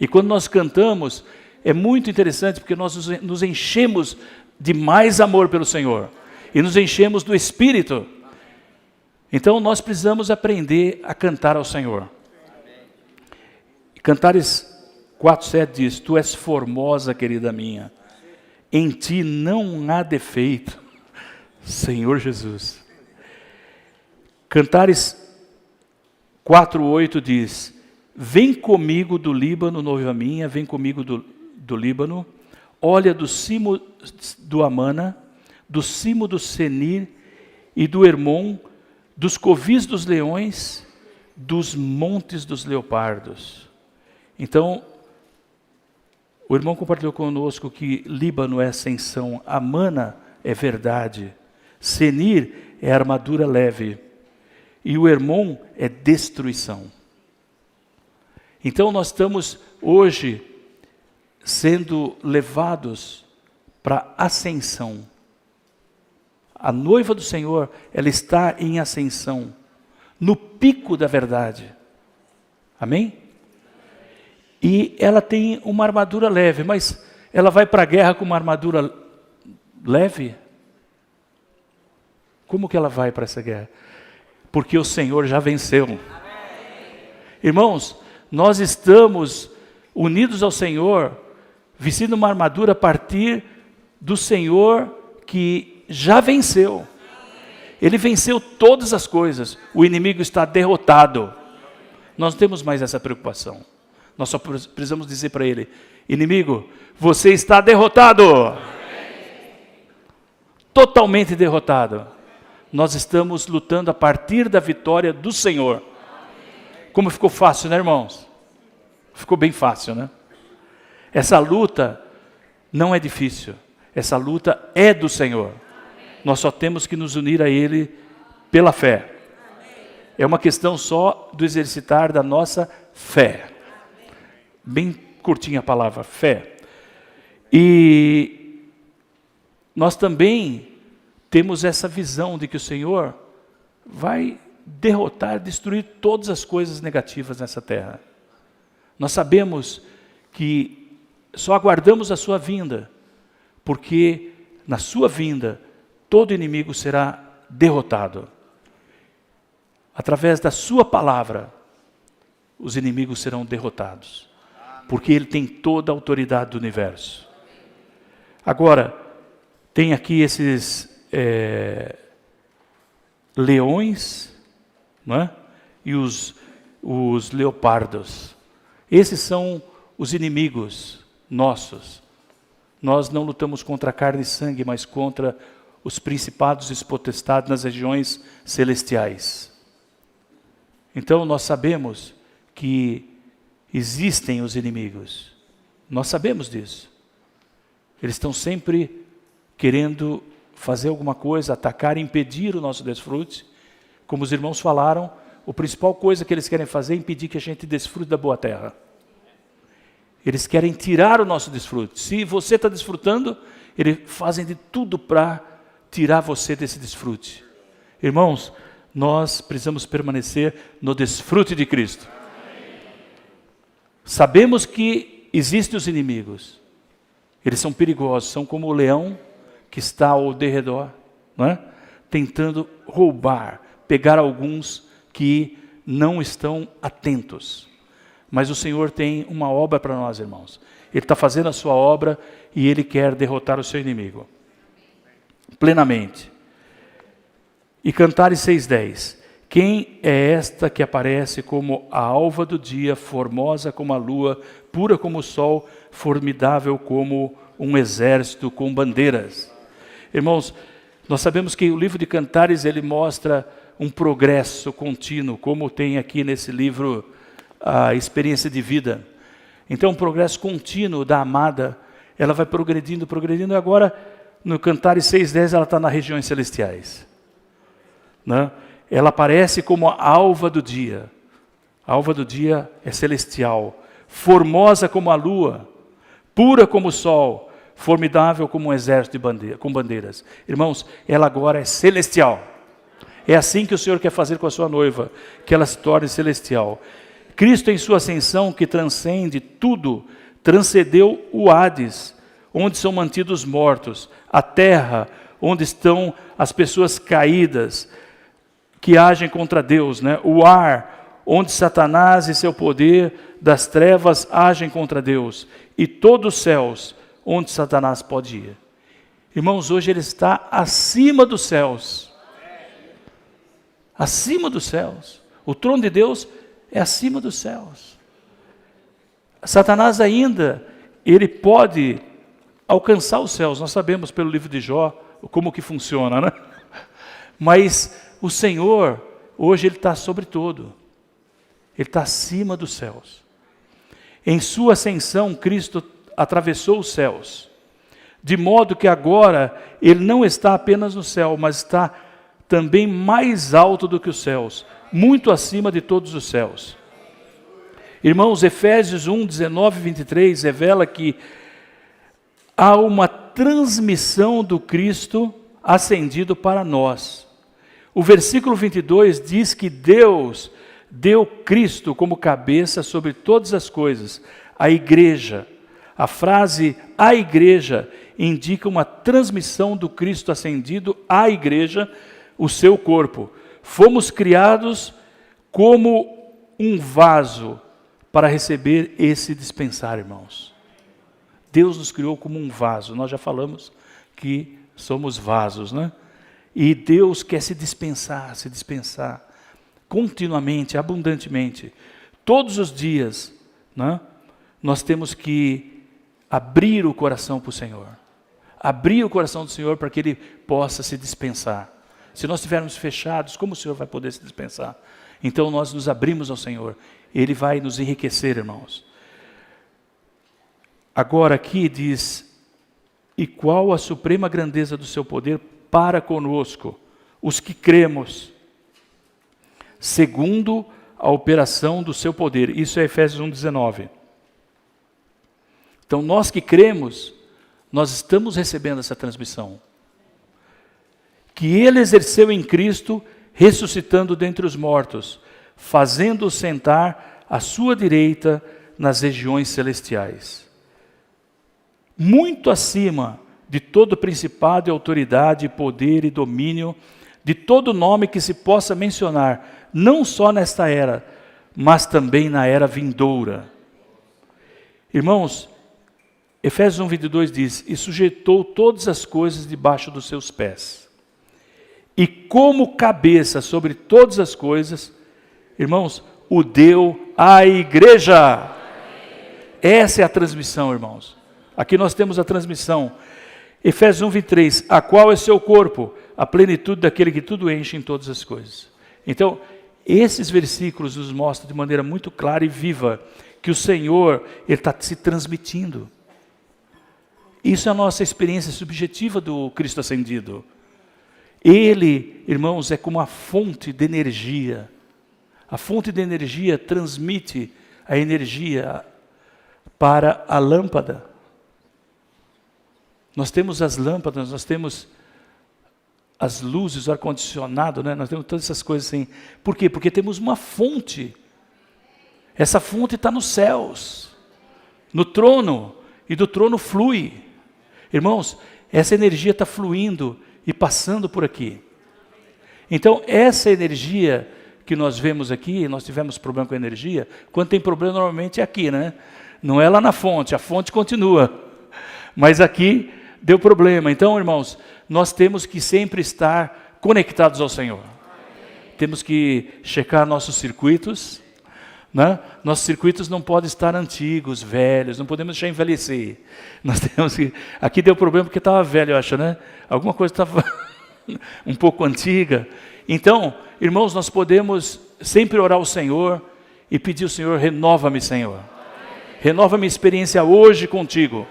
E quando nós cantamos, é muito interessante porque nós nos enchemos de mais amor pelo Senhor. E nos enchemos do Espírito. Então nós precisamos aprender a cantar ao Senhor. Cantares 4:7 diz: Tu és formosa, querida minha, em ti não há defeito, Senhor Jesus. Cantares 4:8 diz: Vem comigo do Líbano, noiva minha, vem comigo do Líbano, olha do cimo do Amana, do cimo do Senir e do Hermon, dos covis dos leões, dos montes dos leopardos. Então, o irmão compartilhou conosco que Líbano é ascensão, Amana é verdade, Senir é armadura leve, e o Hermon é destruição. Então nós estamos hoje sendo levados para ascensão. A noiva do Senhor, ela está em ascensão, no pico da verdade. Amém? E ela tem uma armadura leve, mas ela vai para a guerra com uma armadura leve? Como que ela vai para essa guerra? Porque o Senhor já venceu. Amém. Irmãos, nós estamos unidos ao Senhor, vestindo uma armadura a partir do Senhor que já venceu. Ele venceu todas as coisas. O inimigo está derrotado. Nós não temos mais essa preocupação. Nós só precisamos dizer para ele: inimigo, você está derrotado. Totalmente derrotado. Nós estamos lutando a partir da vitória do Senhor. Como ficou fácil, né, irmãos? Ficou bem fácil, né? Essa luta não é difícil. Essa luta é do Senhor. Nós só temos que nos unir a Ele pela fé. É uma questão só do exercitar da nossa fé. Bem curtinha a palavra, fé. E nós também temos essa visão de que o Senhor vai derrotar, destruir todas as coisas negativas nessa terra. Nós sabemos que só aguardamos a sua vinda, porque na sua vinda todo inimigo será derrotado. Através da sua palavra, os inimigos serão derrotados, porque Ele tem toda a autoridade do universo. Agora, tem aqui esses leões, não é? E os leopardos. Esses são os inimigos nossos. Nós não lutamos contra carne e sangue, mas contra os principados e potestades nas regiões celestiais. Então nós sabemos que existem os inimigos. Nós sabemos disso. Eles estão sempre querendo fazer alguma coisa, atacar, impedir o nosso desfrute. Como os irmãos falaram, a principal coisa que eles querem fazer é impedir que a gente desfrute da boa terra. Eles querem tirar o nosso desfrute. Se você está desfrutando, eles fazem de tudo para tirar você desse desfrute. Irmãos, nós precisamos permanecer no desfrute de Cristo. Sabemos que existem os inimigos. Eles são perigosos, são como o leão que está ao derredor, não é? Tentando roubar, pegar alguns que não estão atentos. Mas o Senhor tem uma obra para nós, irmãos. Ele está fazendo a sua obra e Ele quer derrotar o seu inimigo. Plenamente. E Cantares 6:10. Quem é esta que aparece como a alva do dia, formosa como a lua, pura como o sol, formidável como um exército com bandeiras? Irmãos, nós sabemos que o livro de Cantares, ele mostra um progresso contínuo, como tem aqui nesse livro a experiência de vida. Então, um progresso contínuo da amada, ela vai progredindo, e agora, no Cantares 6:10, ela está nas regiões celestiais. Né? Ela aparece como a alva do dia. A alva do dia é celestial, formosa como a lua, pura como o sol, formidável como um exército com bandeiras. Irmãos, ela agora é celestial. É assim que o Senhor quer fazer com a sua noiva, que ela se torne celestial. Cristo, em sua ascensão, que transcende tudo, transcendeu o Hades, onde são mantidos mortos, a terra, onde estão as pessoas caídas, que agem contra Deus, né? O ar, onde Satanás e seu poder das trevas agem contra Deus, e todos os céus, onde Satanás pode ir. Irmãos, hoje ele está acima dos céus. Acima dos céus. O trono de Deus é acima dos céus. Satanás ainda, ele pode alcançar os céus. Nós sabemos pelo livro de Jó como que funciona, né? Mas o Senhor, hoje ele está sobre todo. Ele está acima dos céus. Em sua ascensão, Cristo atravessou os céus. De modo que agora, ele não está apenas no céu, mas está também mais alto do que os céus, muito acima de todos os céus. Irmãos, Efésios 1, 19 e 23 revela que há uma transmissão do Cristo ascendido para nós. O versículo 22 diz que Deus deu Cristo como cabeça sobre todas as coisas, a igreja. A frase "a igreja" indica uma transmissão do Cristo ascendido à igreja, o seu corpo. Fomos criados como um vaso para receber esse dispensar, irmãos. Deus nos criou como um vaso. Nós já falamos que somos vasos, né? E Deus quer se dispensar continuamente, abundantemente. Todos os dias, né? Nós temos que abrir o coração para o Senhor. Abrir o coração do Senhor para que Ele possa se dispensar. Se nós estivermos fechados, como o Senhor vai poder se dispensar? Então nós nos abrimos ao Senhor. Ele vai nos enriquecer, irmãos. Agora aqui diz, e qual a suprema grandeza do seu poder para conosco, os que cremos, segundo a operação do seu poder. Isso é Efésios 1,19. Então nós que cremos, nós estamos recebendo essa transmissão. Que ele exerceu em Cristo, ressuscitando dentre os mortos, fazendo-o sentar à sua direita nas regiões celestiais. Muito acima de todo principado e autoridade, poder e domínio, de todo nome que se possa mencionar, não só nesta era, mas também na era vindoura. Irmãos, Efésios 1:22 diz, e sujeitou todas as coisas debaixo dos seus pés. E como cabeça sobre todas as coisas, irmãos, o deu à igreja. Essa é a transmissão, irmãos. Aqui nós temos a transmissão. Efésios 1:23, a qual é seu corpo, a plenitude daquele que tudo enche em todas as coisas. Então, esses versículos nos mostram de maneira muito clara e viva que o Senhor está se transmitindo. Isso é a nossa experiência subjetiva do Cristo ascendido. Ele, irmãos, é como a fonte de energia. A fonte de energia transmite a energia para a lâmpada. Nós temos as lâmpadas, nós temos as luzes, o ar-condicionado, né? Nós temos todas essas coisas assim. Por quê? Porque temos uma fonte. Essa fonte está nos céus, no trono, e do trono flui. Irmãos, essa energia está fluindo e passando por aqui. Então, essa energia que nós vemos aqui, nós tivemos problema com a energia, quando tem problema normalmente é aqui, né? Não é lá na fonte, a fonte continua. Mas aqui deu problema. Então, irmãos, nós temos que sempre estar conectados ao Senhor. Temos que checar nossos circuitos, né? Nossos circuitos não podem estar antigos, velhos, não podemos deixar envelhecer. Nós temos que... Aqui deu problema porque estava velho, eu acho, né? Alguma coisa estava um pouco antiga. Então, irmãos, nós podemos sempre orar ao Senhor e pedir ao Senhor, renova-me, Senhor. Renova minha experiência hoje contigo,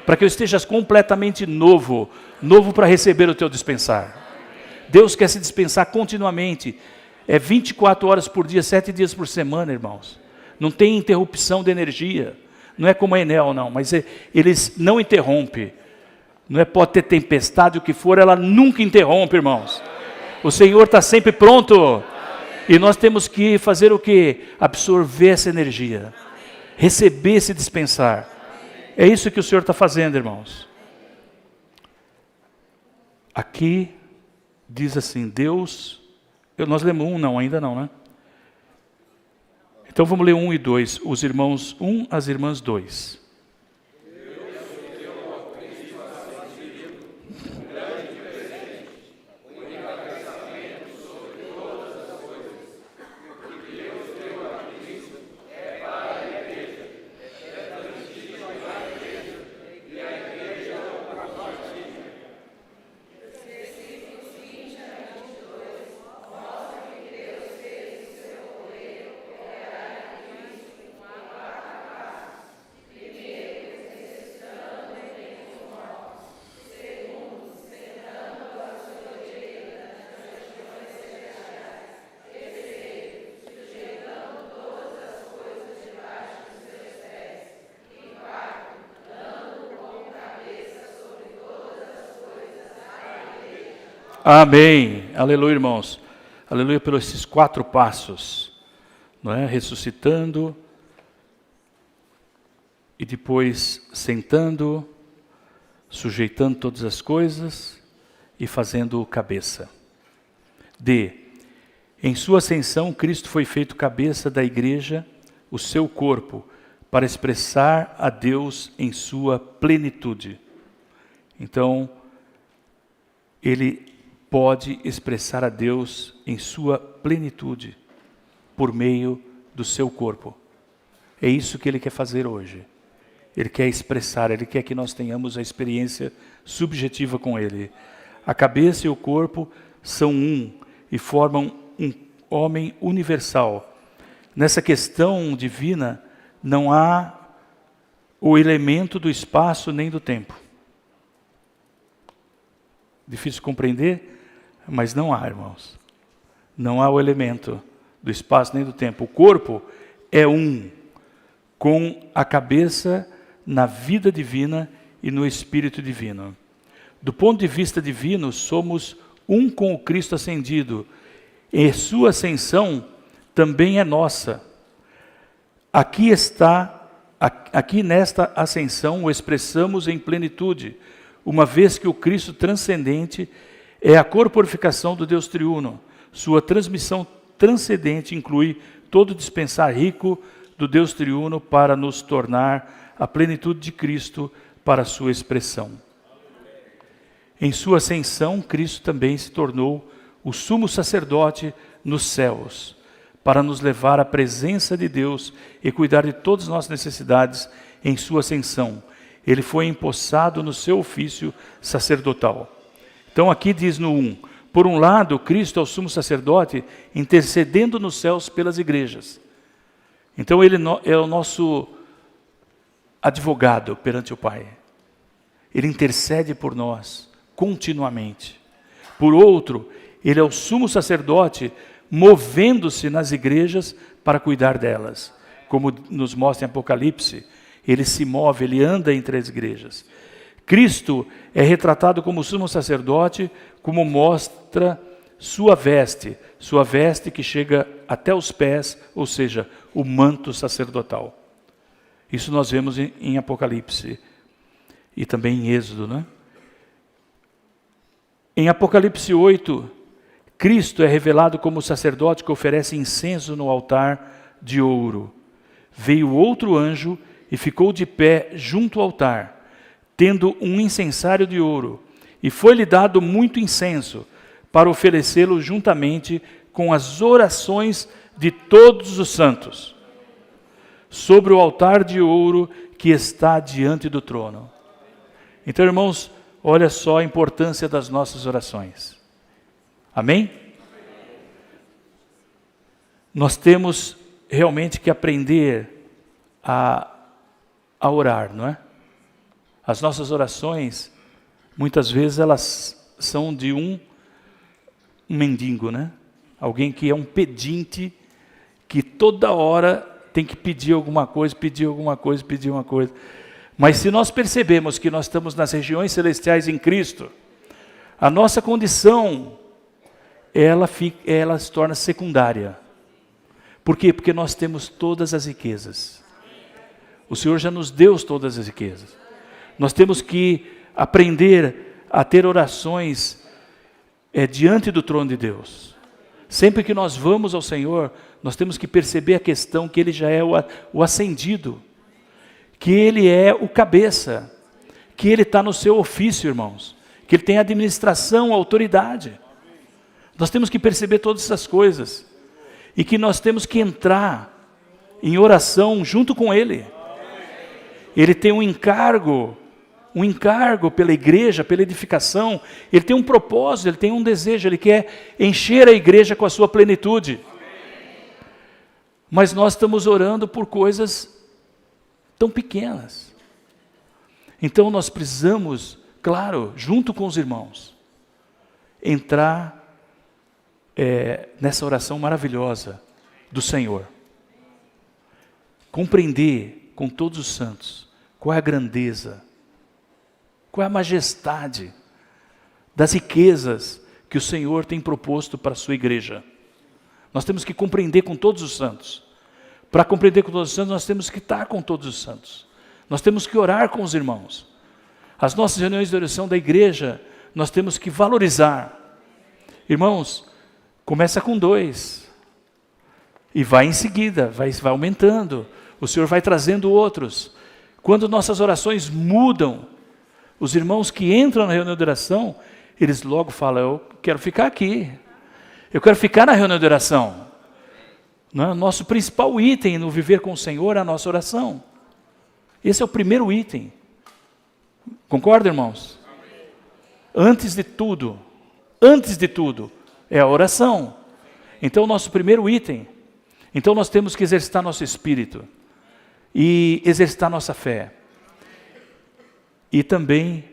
para que eu esteja completamente novo para receber o teu dispensar. Deus quer se dispensar continuamente. É 24 horas por dia, 7 dias por semana, irmãos. Não tem interrupção de energia. Não é como a Enel, não, mas eles não interrompem. Não é, pode ter tempestade, o que for, ela nunca interrompe, irmãos. O Senhor está sempre pronto. E nós temos que fazer o quê? Absorver essa energia. Receber esse dispensar. É isso que o Senhor está fazendo, irmãos. Aqui diz assim, Deus... Nós lemos 1, não, ainda não, né? Então vamos ler 1 e 2. Os irmãos 1, as irmãs 2. Amém. Aleluia, irmãos. Aleluia pelos esses 4 passos. Não é? Ressuscitando. E depois sentando. Sujeitando todas as coisas. E fazendo cabeça. D. Em sua ascensão, Cristo foi feito cabeça da igreja, o seu corpo, para expressar a Deus em sua plenitude. Então, ele pode expressar a Deus em sua plenitude, por meio do seu corpo. É isso que ele quer fazer hoje. Ele quer expressar, ele quer que nós tenhamos a experiência subjetiva com ele. A cabeça e o corpo são um e formam um homem universal. Nessa questão divina, não há o elemento do espaço nem do tempo. Difícil de compreender, mas não há, irmãos. Não há o elemento do espaço nem do tempo. O corpo é um com a cabeça na vida divina e no Espírito divino. Do ponto de vista divino, somos um com o Cristo ascendido, e sua ascensão também é nossa. Aqui nesta ascensão o expressamos em plenitude, uma vez que o Cristo transcendente é a corporificação do Deus triuno. Sua transmissão transcendente inclui todo o dispensar rico do Deus triuno para nos tornar a plenitude de Cristo para a sua expressão. Em sua ascensão, Cristo também se tornou o sumo sacerdote nos céus, para nos levar à presença de Deus e cuidar de todas as nossas necessidades em sua ascensão. Ele foi empossado no seu ofício sacerdotal. Então aqui diz no 1, por um lado, Cristo é o sumo sacerdote intercedendo nos céus pelas igrejas. Então ele é o nosso advogado perante o Pai. Ele intercede por nós continuamente. Por outro, ele é o sumo sacerdote movendo-se nas igrejas para cuidar delas. Como nos mostra em Apocalipse, ele se move, ele anda entre as igrejas. Cristo é retratado como sumo sacerdote, como mostra sua veste que chega até os pés, ou seja, o manto sacerdotal. Isso nós vemos em Apocalipse e também em Êxodo, né? Em Apocalipse 8, Cristo é revelado como sacerdote que oferece incenso no altar de ouro. Veio outro anjo e ficou de pé junto ao altar, tendo um incensário de ouro, e foi-lhe dado muito incenso, para oferecê-lo juntamente com as orações de todos os santos, sobre o altar de ouro que está diante do trono. Então, irmãos, olha só a importância das nossas orações. Amém? Nós temos realmente que aprender a orar, não é? As nossas orações, muitas vezes elas são de um mendigo, né? Alguém que é um pedinte, que toda hora tem que pedir alguma coisa. Mas se nós percebemos que nós estamos nas regiões celestiais em Cristo, a nossa condição, ela se torna secundária. Por quê? Porque nós temos todas as riquezas. O Senhor já nos deu todas as riquezas. Nós temos que aprender a ter orações diante do trono de Deus. Sempre que nós vamos ao Senhor, nós temos que perceber a questão que Ele já é o ascendido, que Ele é o cabeça, que Ele está no seu ofício, irmãos, que Ele tem administração, autoridade. Nós temos que perceber todas essas coisas, e que nós temos que entrar em oração junto com Ele. Ele tem um encargo pela igreja, pela edificação. Ele tem um propósito, Ele tem um desejo, Ele quer encher a igreja com a sua plenitude. Mas nós estamos orando por coisas tão pequenas. Então nós precisamos, claro, junto com os irmãos, entrar nessa oração maravilhosa do Senhor. Compreender com todos os santos qual é a grandeza, qual é a majestade das riquezas que o Senhor tem proposto para a sua igreja. Nós temos que compreender com todos os santos. Para compreender com todos os santos, nós temos que estar com todos os santos. Nós temos que orar com os irmãos. As nossas reuniões de oração da igreja, nós temos que valorizar. Irmãos, começa com 2. E vai em seguida, vai aumentando. O Senhor vai trazendo outros. Quando nossas orações mudam, os irmãos que entram na reunião de oração, eles logo falam, eu quero ficar aqui. Eu quero ficar na reunião de oração. Nosso principal item no viver com o Senhor é a nossa oração. Esse é o primeiro item. Concorda, irmãos? Antes de tudo, é a oração. Então, o nosso primeiro item. Então, nós temos que exercitar nosso espírito e exercitar nossa fé. e também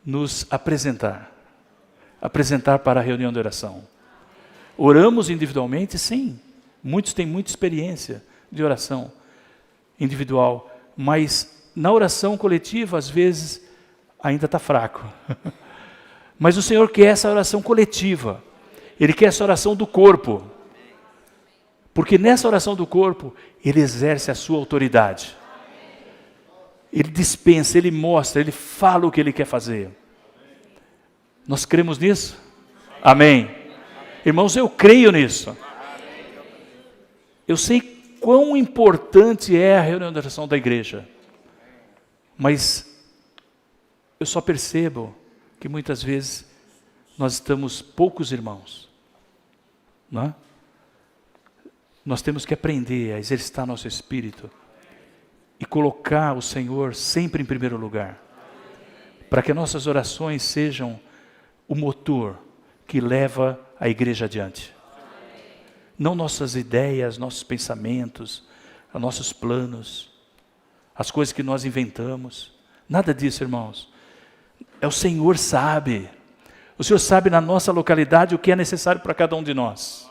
nos apresentar para a reunião de oração. Oramos individualmente? Sim. Muitos têm muita experiência de oração individual, mas na oração coletiva, às vezes, ainda está fraco. Mas o Senhor quer essa oração coletiva. Ele quer essa oração do corpo. Porque nessa oração do corpo, Ele exerce a sua autoridade. Ele dispensa, Ele mostra, Ele fala o que Ele quer fazer. Nós cremos nisso? Amém. Irmãos, eu creio nisso. Eu sei quão importante é a reunião de oração da igreja. Mas eu só percebo que muitas vezes nós estamos poucos irmãos. Não é? Nós temos que aprender a exercitar nosso espírito e colocar o Senhor sempre em primeiro lugar, para que nossas orações sejam o motor que leva a igreja adiante. Não nossas ideias, nossos pensamentos, nossos planos, as coisas que nós inventamos. Nada disso, irmãos. É o Senhor sabe. O Senhor sabe na nossa localidade o que é necessário para cada um de nós.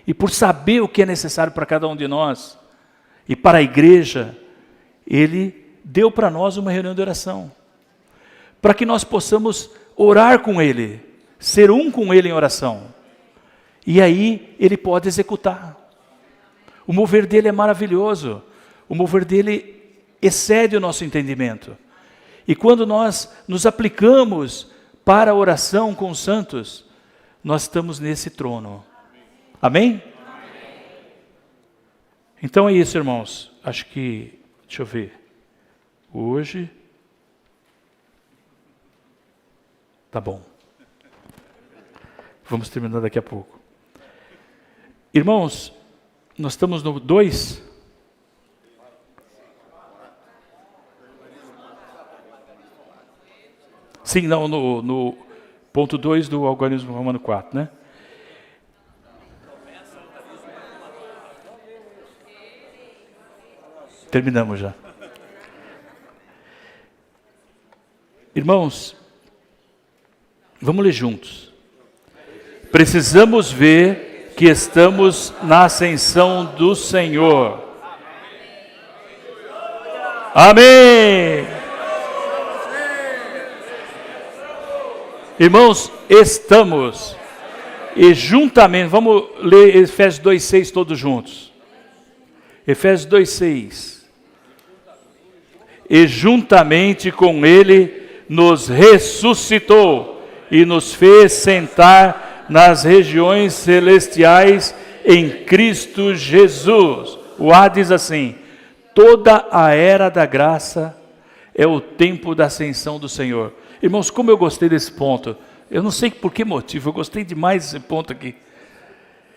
E por saber o que é necessário para cada um de nós, e para a igreja, Ele deu para nós uma reunião de oração, para que nós possamos orar com Ele, ser um com Ele em oração, e aí Ele pode executar. O mover dEle é maravilhoso, o mover dEle excede o nosso entendimento, e quando nós nos aplicamos para a oração com os santos, nós estamos nesse trono. Amém? Então é isso, irmãos. Acho que, deixa eu ver. Hoje, tá bom. Vamos terminar daqui a pouco. Irmãos, nós estamos no 2. Sim, não, no ponto 2 do Algarismo Romano 4, né? Terminamos já. Irmãos, vamos ler juntos. Precisamos ver que estamos na ascensão do Senhor. Amém! Irmãos, estamos. E juntamente, vamos ler Efésios 2,6 todos juntos. Efésios 2,6. E juntamente com Ele nos ressuscitou e nos fez sentar nas regiões celestiais em Cristo Jesus. O A diz assim: toda a era da graça é o tempo da ascensão do Senhor. Irmãos, como eu gostei desse ponto. Eu não sei por que motivo, eu gostei demais desse ponto aqui.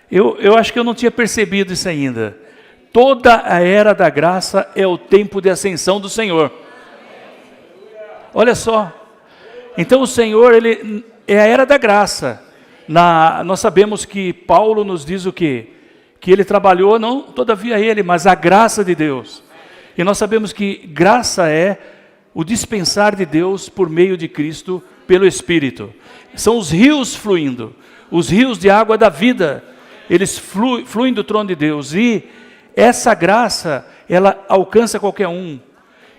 Eu acho que eu não tinha percebido isso ainda. Toda a era da graça é o tempo de ascensão do Senhor. Olha só. Então o Senhor, Ele é a era da graça. Nós sabemos que Paulo nos diz o quê? Que Ele trabalhou, não todavia Ele, mas a graça de Deus. E nós sabemos que graça é o dispensar de Deus por meio de Cristo, pelo Espírito. São os rios fluindo, os rios de água da vida. Eles fluem do trono de Deus. E essa graça, ela alcança qualquer um.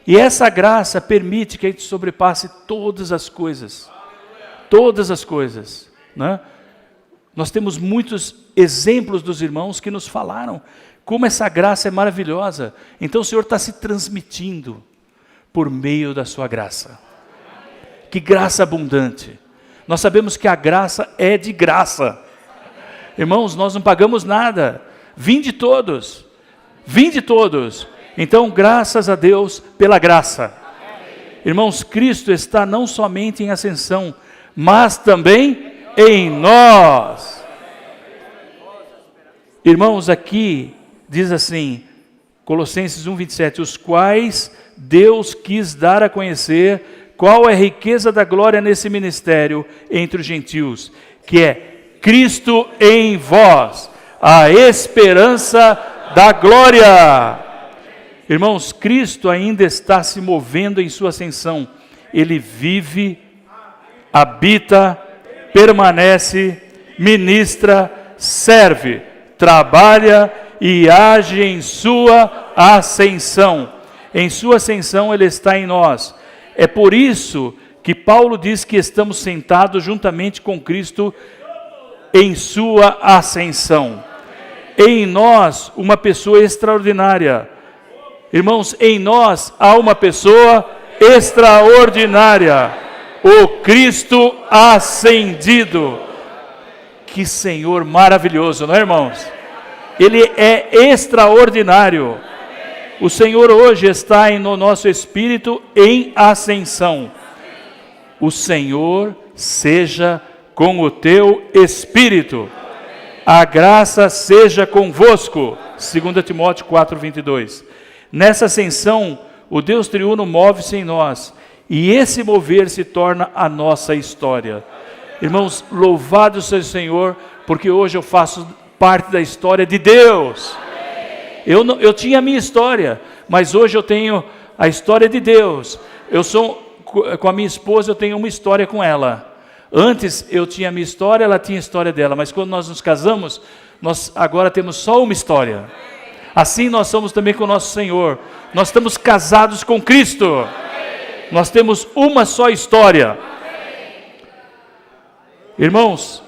E essa graça permite que a gente sobrepasse todas as coisas. Todas as coisas. Né? Nós temos muitos exemplos dos irmãos que nos falaram como essa graça é maravilhosa. Então o Senhor está se transmitindo por meio da sua graça. Que graça abundante. Nós sabemos que a graça é de graça. Irmãos, nós não pagamos nada. Vinde todos. Vinde todos. Então, graças a Deus pela graça. Irmãos, Cristo está não somente em ascensão, mas também em nós. Irmãos, aqui diz assim, Colossenses 1:27, os quais Deus quis dar a conhecer qual é a riqueza da glória nesse ministério entre os gentios, que é Cristo em vós, a esperança da glória. Irmãos, Cristo ainda está se movendo em sua ascensão, Ele vive, habita, permanece, ministra, serve, trabalha e age em sua ascensão. Em sua ascensão Ele está em nós. É por isso que Paulo diz que estamos sentados juntamente com Cristo em sua ascensão. Em nós, uma pessoa extraordinária. Irmãos, em nós há uma pessoa extraordinária. O Cristo ascendido. Que Senhor maravilhoso, não é, irmãos? Ele é extraordinário. O Senhor hoje está no nosso espírito em ascensão. O Senhor seja com o teu espírito. A graça seja convosco. 2 Timóteo 4:22. Nessa ascensão, o Deus triuno move-se em nós. E esse mover se torna a nossa história. Irmãos, louvado seja o Senhor, porque hoje eu faço parte da história de Deus. Eu tinha a minha história, mas hoje eu tenho a história de Deus. Com a minha esposa, eu tenho uma história com ela. Antes eu tinha a minha história, ela tinha a história dela, mas quando nós nos casamos, nós agora temos só uma história. Assim nós somos também com o nosso Senhor. Nós estamos casados com Cristo. Nós temos uma só história. Irmãos,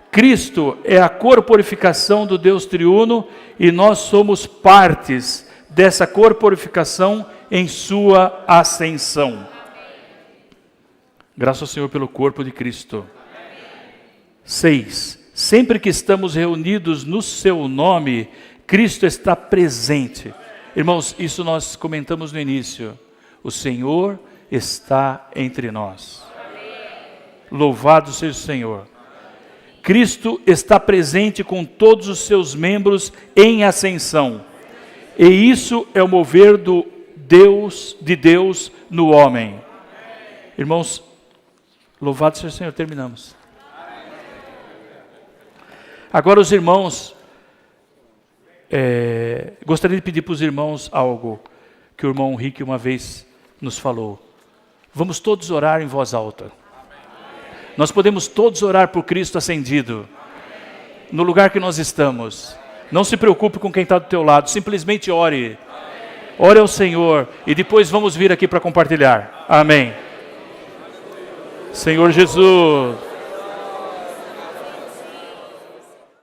Cristo é a corporificação do Deus triuno e nós somos partes dessa corporificação em sua ascensão. Graças ao Senhor pelo corpo de Cristo. 6. Sempre que estamos reunidos no seu nome, Cristo está presente. Irmãos, isso nós comentamos no início. O Senhor está entre nós. Louvado seja o Senhor. Cristo está presente com todos os seus membros em ascensão. E isso é o mover de Deus no homem. Irmãos, louvado seja o Senhor, terminamos. Agora os irmãos, gostaria de pedir para os irmãos algo que o irmão Henrique uma vez nos falou. Vamos todos orar em voz alta. Nós podemos todos orar por Cristo ascendido, no lugar que nós estamos. Não se preocupe com quem está do teu lado, simplesmente ore. Ore ao Senhor e depois vamos vir aqui para compartilhar. Amém. Senhor Jesus.